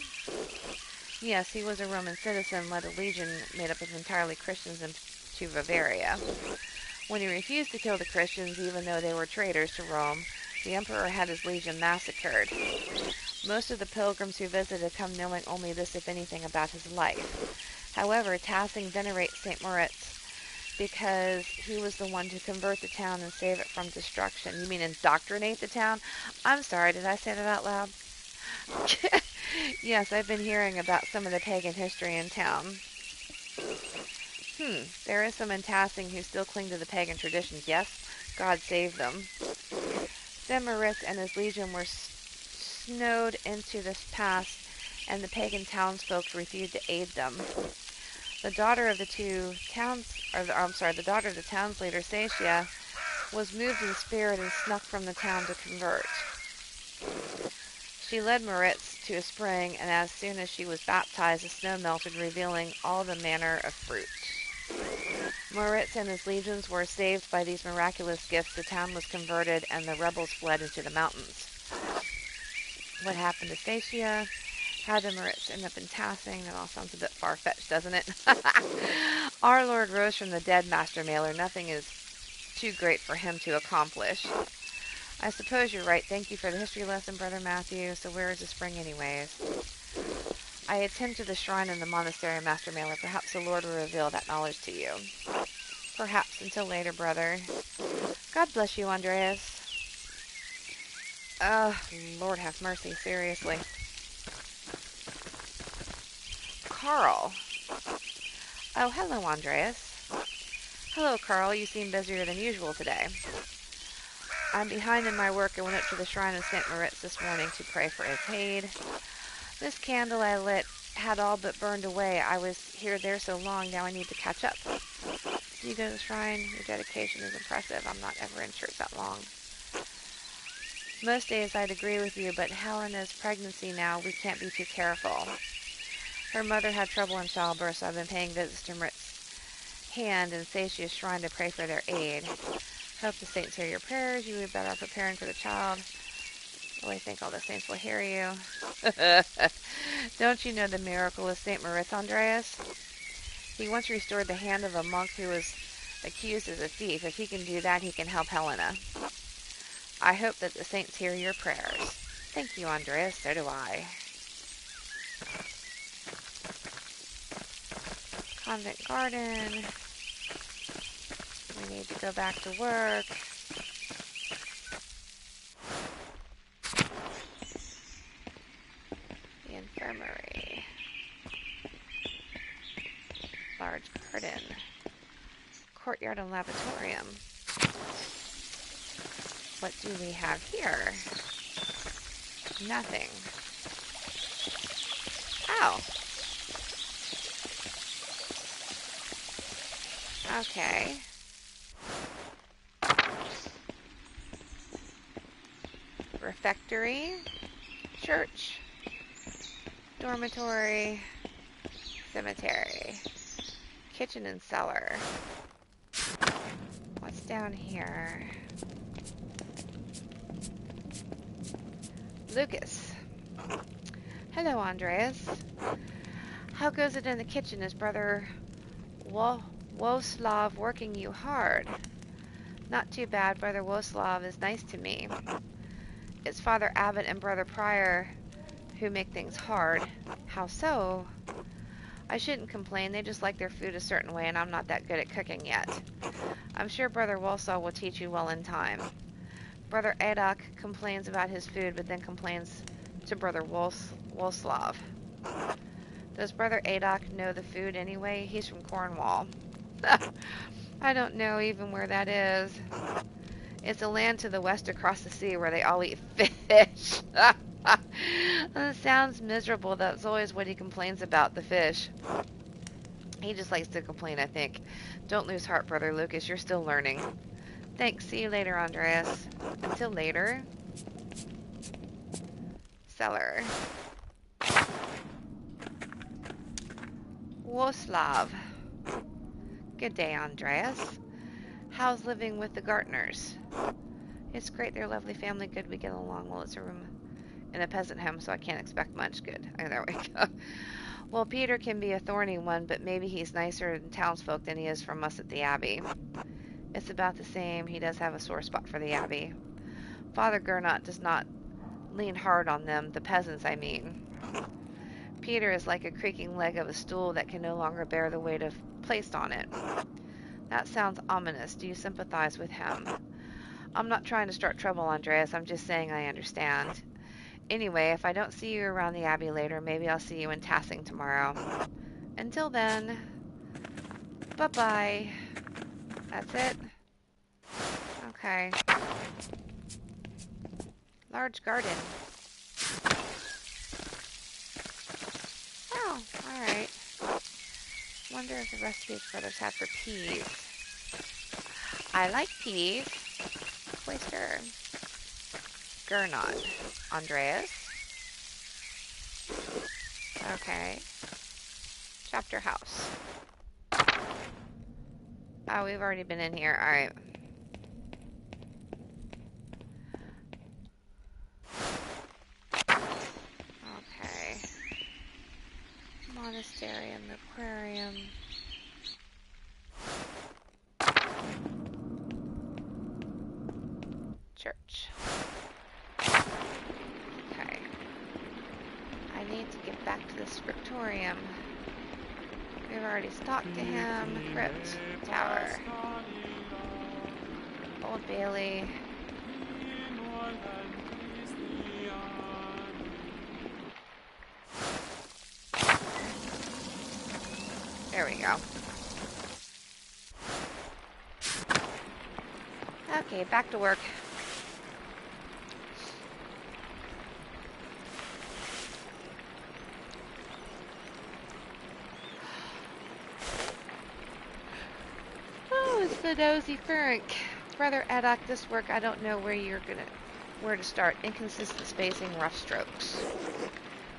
Yes, he was a Roman citizen, led a legion made up of entirely Christians into Bavaria. When he refused to kill the Christians, even though they were traitors to Rome, the emperor had his legion massacred. Most of the pilgrims who visited come knowing only this, if anything, about his life. However, Tassing venerates St. Moritz because he was the one to convert the town and save it from destruction. You mean indoctrinate the town? I'm sorry, did I say that out loud? Yes, I've been hearing about some of the pagan history in town. There is some in Tassing who still cling to the pagan traditions. Yes, God save them. St. Moritz and his legion were snowed into this pass, and the pagan townsfolk refused to aid them. The daughter of the town's leader, Satia, was moved in spirit and snuck from the town to convert. She led Moritz to a spring, and as soon as she was baptized, the snow melted, revealing all the manner of fruit. Moritz and his legions were saved by these miraculous gifts. The town was converted, and the rebels fled into the mountains. What happened to Satia? How did Moritz end up in Tassing? That all sounds a bit far-fetched, doesn't it? Our Lord rose from the dead, Master Mailer. Nothing is too great for him to accomplish. I suppose you're right. Thank you for the history lesson, Brother Matthew. So where is the spring anyways? I attend to the shrine in the monastery, Master Mailer. Perhaps the Lord will reveal that knowledge to you. Perhaps. Until later, brother. God bless you, Andreas. Lord have mercy. Seriously. Carl. Oh, hello, Andreas. Hello, Carl. You seem busier than usual today. I'm behind in my work. I went up to the shrine of St. Moritz this morning to pray for his aid. This candle I lit had all but burned away. I was there so long, now I need to catch up. Do you go to the shrine? Your dedication is impressive. I'm not ever in church that long. Most days I'd agree with you, but Helena's pregnancy now, we can't be too careful. Her mother had trouble in childbirth, so I've been paying visits to Moritz. hand and Satia's shrine to pray for their aid. Hope the saints hear your prayers. You will be better preparing for the child. Well, I think all the saints will hear you. Don't you know the miracle of Saint Moritz, Andreas? He once restored the hand of a monk who was accused as a thief. If he can do that, he can help Helena. I hope that the saints hear your prayers. Thank you, Andreas. So do I. Convent garden. We need to go back to work. The infirmary. Large garden. Courtyard and laboratorium. What do we have here? Nothing. Oh. Okay. Refectory. Church. Dormitory. Cemetery. Kitchen and cellar. What's down here? Lucas. Hello, Andreas. How goes it in the kitchen? Is Brother Woslav working you hard? Not too bad. Brother Woslav is nice to me. It's Father Abbot and Brother Prior who make things hard. How so? I shouldn't complain. They just like their food a certain way, and I'm not that good at cooking yet. I'm sure Brother Woslav will teach you well in time. Brother Adok complains about his food, but then complains to Brother Woslav. Does Brother Adok know the food anyway? He's from Cornwall. I don't know even where that is. It's a land to the west across the sea where they all eat fish. That sounds miserable. That's always what he complains about, the fish. He just likes to complain, I think. Don't lose heart, Brother Lucas. You're still learning. Thanks. See you later, Andreas. Until later. Cellar. Woslav. Good day, Andreas. How's living with the Gartners? It's great. They're a lovely family. Good. We get along well. It's a room in a peasant home, so I can't expect much. Good. Oh, there we go. Well, Peter can be a thorny one, but maybe he's nicer in townsfolk than he is from us at the Abbey. It's about the same. He does have a sore spot for the Abbey. Father Gernot does not lean hard on them, the peasants, I mean. Peter is like a creaking leg of a stool that can no longer bear the weight of placed on it. That sounds ominous. Do you sympathize with him? I'm not trying to start trouble, Andreas. I'm just saying I understand. Anyway, if I don't see you around the Abbey later, maybe I'll see you in Tassing tomorrow. Until then, bye-bye. That's it? Okay. Large garden. Oh, alright. Wonder if the rest of these brothers have for peas. I like peas. Oyster. Gernot. Andreas. Okay. Chapter house. Oh, we've already been in here. Alright. Okay. Monastery and the aquarium. Church. Okay. I need to get back to the scriptorium. We've already talked to him. Crypt. Tower. Old Bailey. There we go. Okay, back to work. Oh, it's the nosy Frank. Brother Adok, this work, I don't know where to start. Inconsistent spacing, rough strokes.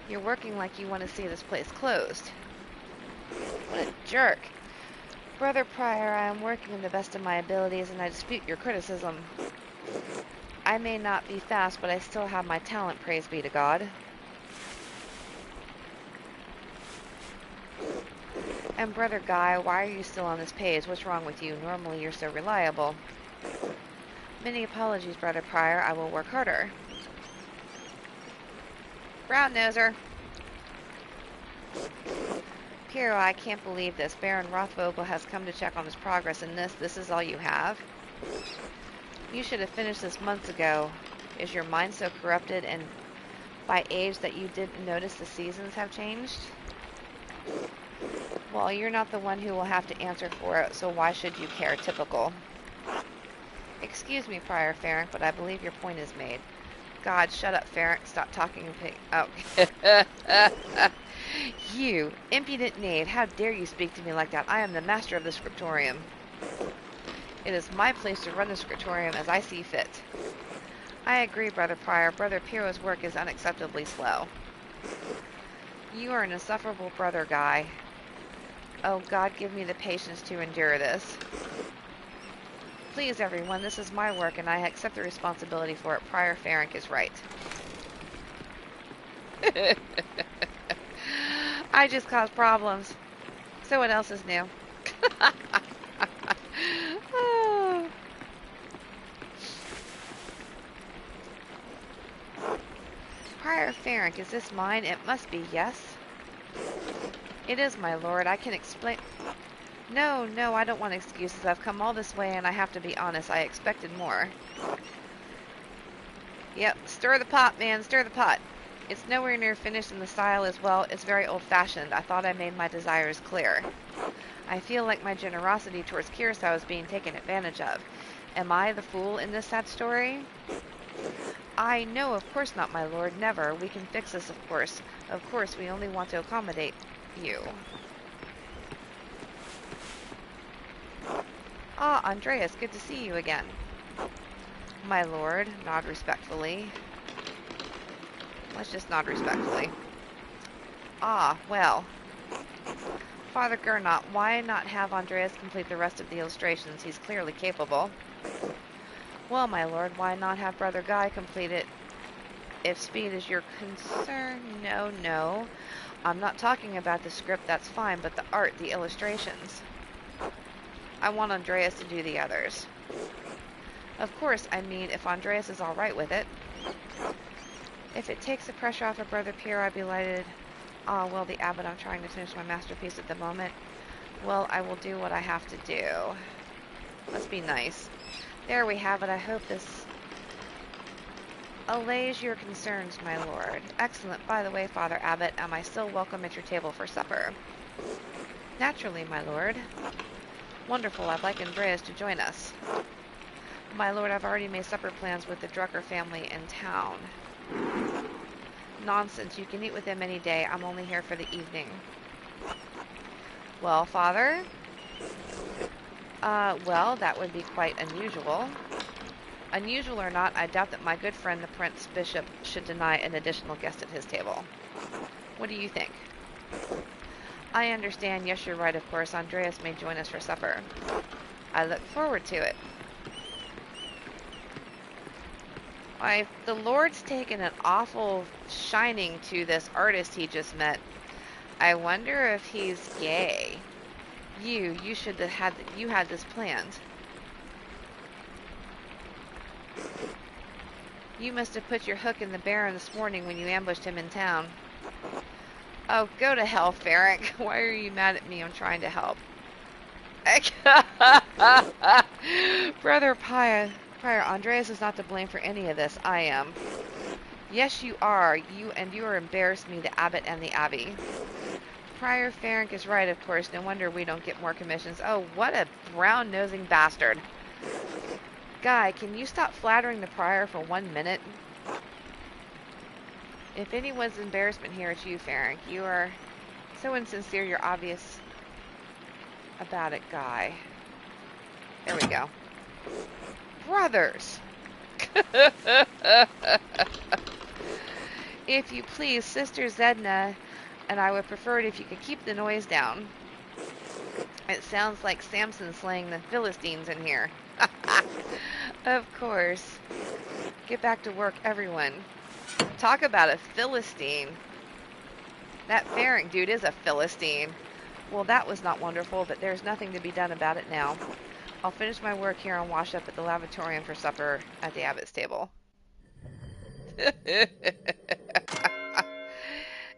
You're working like you want to see this place closed. What a jerk. Brother Prior, I am working to the best of my abilities, and I dispute your criticism. I may not be fast, but I still have my talent, praise be to God. And Brother Guy, why are you still on this page? What's wrong with you? Normally you're so reliable. Many apologies, Brother Prior. I will work harder. Brown noser. Piero, I can't believe this. Baron Rothvogel has come to check on his progress in this. This is all you have? You should have finished this months ago. Is your mind so corrupted and by age that you didn't notice the seasons have changed? Well, you're not the one who will have to answer for it, so why should you care? Typical. Excuse me, Prior Ferenc, but I believe your point is made. God, shut up, Ferenc. Stop talking and pig. Oh. You, impudent knave, how dare you speak to me like that? I am the master of the scriptorium. It is my place to run the scriptorium as I see fit. I agree, Brother Prior. Brother Piero's work is unacceptably slow. You are an insufferable brother, Guy. Oh, God, give me the patience to endure this. Please, everyone, this is my work, and I accept the responsibility for it. Prior Ferenc is right. I just caused problems. So what else is new? Oh. Prior Ferenc, is this mine? It must be, yes? It is, my lord. I can explain... No, I don't want excuses. I've come all this way and I have to be honest. I expected more. Yep, stir the pot, man. Stir the pot. It's nowhere near finished and the style as well. It's very old-fashioned. I thought I made my desires clear. I feel like my generosity towards Keirsau is being taken advantage of. Am I the fool in this sad story? No, of course not, my lord. Never. We can fix this, of course. Of course, we only want to accommodate you. Ah, Andreas, good to see you again. My lord, nod respectfully. Let's just nod respectfully. Ah, well. Father Gernot, why not have Andreas complete the rest of the illustrations? He's clearly capable. Well, my lord, why not have Brother Guy complete it? If speed is your concern, no. I'm not talking about the script, that's fine, but the art, the illustrations. I want Andreas to do the others. Of course, I mean, if Andreas is alright with it. If it takes the pressure off of Brother Pierre, I'd be delighted. Ah, well, the abbot, I'm trying to finish my masterpiece at the moment. Well, I will do what I have to do. Let's be nice. There we have it. I hope this allays your concerns, my lord. Excellent. By the way, Father Abbot, am I still welcome at your table for supper? Naturally, my lord. Wonderful. I'd like Andreas to join us. My lord, I've already made supper plans with the Drucker family in town. Nonsense. You can eat with them any day. I'm only here for the evening. Well, Father? Well, that would be quite unusual. Unusual or not, I doubt that my good friend the Prince Bishop should deny an additional guest at his table. What do you think? I understand. Yes, you're right, of course. Andreas may join us for supper. I look forward to it. Why, the Lord's taken an awful shining to this artist he just met. I wonder if he's gay. You should have had, you had this planned. You must have put your hook in the Baron this morning when you ambushed him in town. Oh, go to hell, Ferenc. Why are you mad at me? I'm trying to help. Brother Prior, Andreas is not to blame for any of this. I am. Yes, you are. You are embarrassed me, the abbot and the abbey. Prior Ferenc is right, of course. No wonder we don't get more commissions. Oh, what a brown-nosing bastard. Guy, can you stop flattering the prior for 1 minute? If anyone's embarrassment here, it's you, Ferenc. You are so insincere, you're obvious about it, Guy. There we go. Brothers! If you please, Sister Zedna and I would prefer it if you could keep the noise down. It sounds like Samson slaying the Philistines in here. Of course. Get back to work, everyone. Talk about a Philistine. That Faring dude is a Philistine. Well, that was not wonderful, but there's nothing to be done about it now. I'll finish my work here and wash up at the lavatorium for supper at the abbot's table.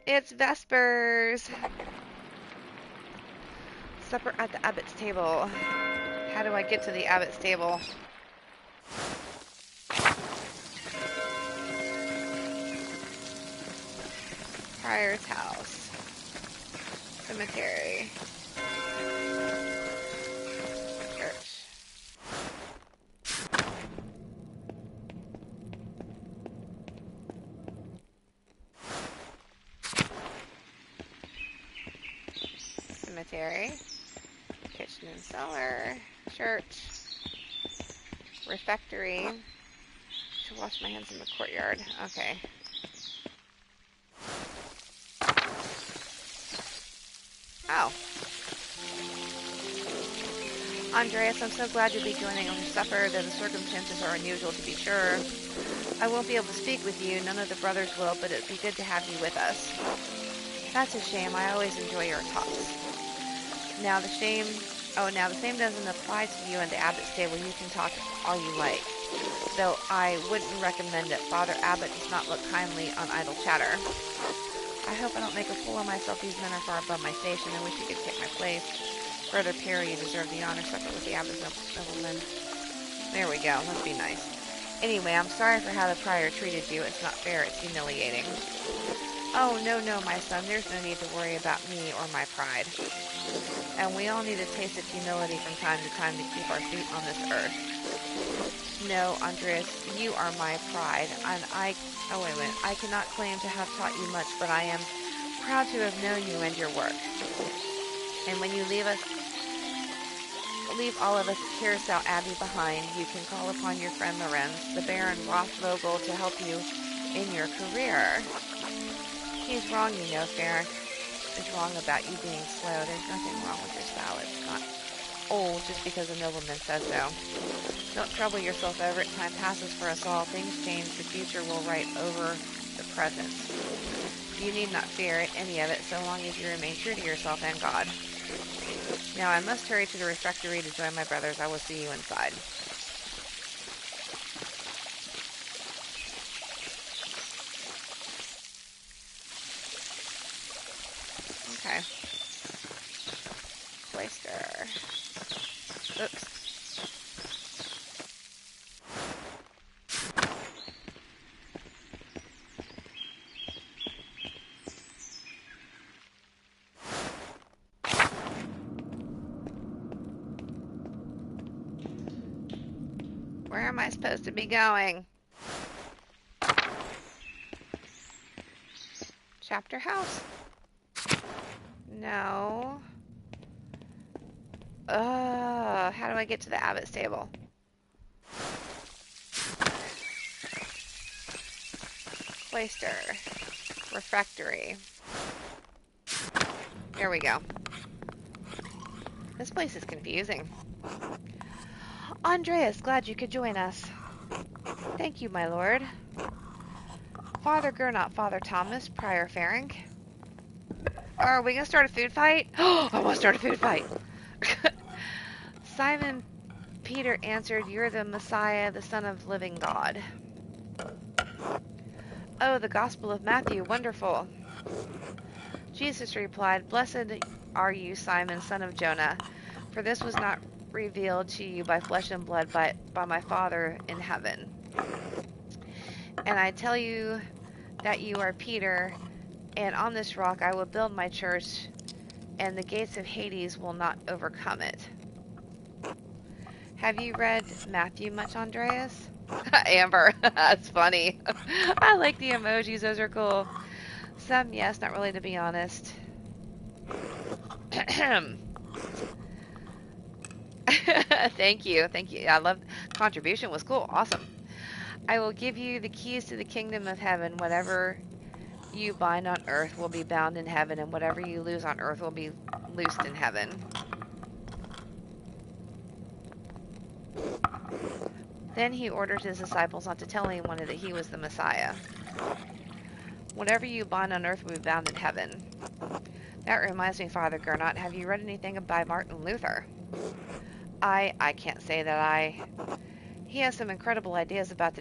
It's Vespers. Supper at the abbot's table. How do I get to the abbot's table? Prior's house. Cemetery. Church. Cemetery. Kitchen and cellar. Church. Refectory. Should wash my hands in the courtyard. Okay. Oh. Andreas, I'm so glad you'll be joining us for supper, though the circumstances are unusual to be sure. I won't be able to speak with you, none of the brothers will, but it'd be good to have you with us. That's a shame, I always enjoy your talks. Now the same doesn't apply to you and the abbot's table, you can talk all you like. Though I wouldn't recommend it, Father Abbot does not look kindly on idle chatter. I hope I don't make a fool of myself. These men are far above my station. I wish you could take my place. Brother Perry, you deserve the honor. Supper with the abbot's noblemen. There we go. Let's be nice. Anyway, I'm sorry for how the prior treated you. It's not fair. It's humiliating. Oh, no, my son. There's no need to worry about me or my pride. And we all need a taste of humility from time to time to keep our feet on this earth. No, Andreas, you are my pride, and I cannot claim to have taught you much, but I am proud to have known you and your work. And when you leave all of us at Keirsau Abbey behind, you can call upon your friend Lorenz, the Baron Rothvogel, to help you in your career. He's wrong, you know, Farron. He's wrong about you being slow. There's nothing wrong with your style. It's not old just because a nobleman says so. Don't trouble yourself over it. Time passes for us all. Things change. The future will write over the present. You need not fear any of it so long as you remain true to yourself and God. Now I must hurry to the refectory to join my brothers. I will see you inside. Okay. Cloister. Oops. Where am I supposed to be going? Chapter house? No. How do I get to the abbot's table? Cloister. Refectory. There we go. This place is confusing. Andreas, glad you could join us. Thank you, my lord. Father Gernot, Father Thomas, Prior Faring. Are we gonna start a food fight? Oh, I want to start a food fight. Simon Peter answered, "You're the Messiah, the Son of living God." Oh, the Gospel of Matthew, wonderful. Jesus replied, "Blessed are you, Simon, son of Jonah, for this was not revealed to you by flesh and blood, but by my Father in heaven. And I tell you that you are Peter, and on this rock I will build my church, and the gates of Hades will not overcome it." Have you read Matthew much, Andreas? Amber, that's funny. I like the emojis, those are cool. Some, yes, not really, to be honest. Thank you. I love contribution was cool. Awesome. I will give you the keys to the kingdom of heaven. Whatever you bind on earth will be bound in heaven, and whatever you loose on earth will be loosed in heaven. Then he ordered his disciples not to tell anyone that he was the Messiah. Whatever you bind on earth will be bound in heaven. That reminds me, Father Gernot, have you read anything by Martin Luther? I can't say that I. He has some incredible ideas about the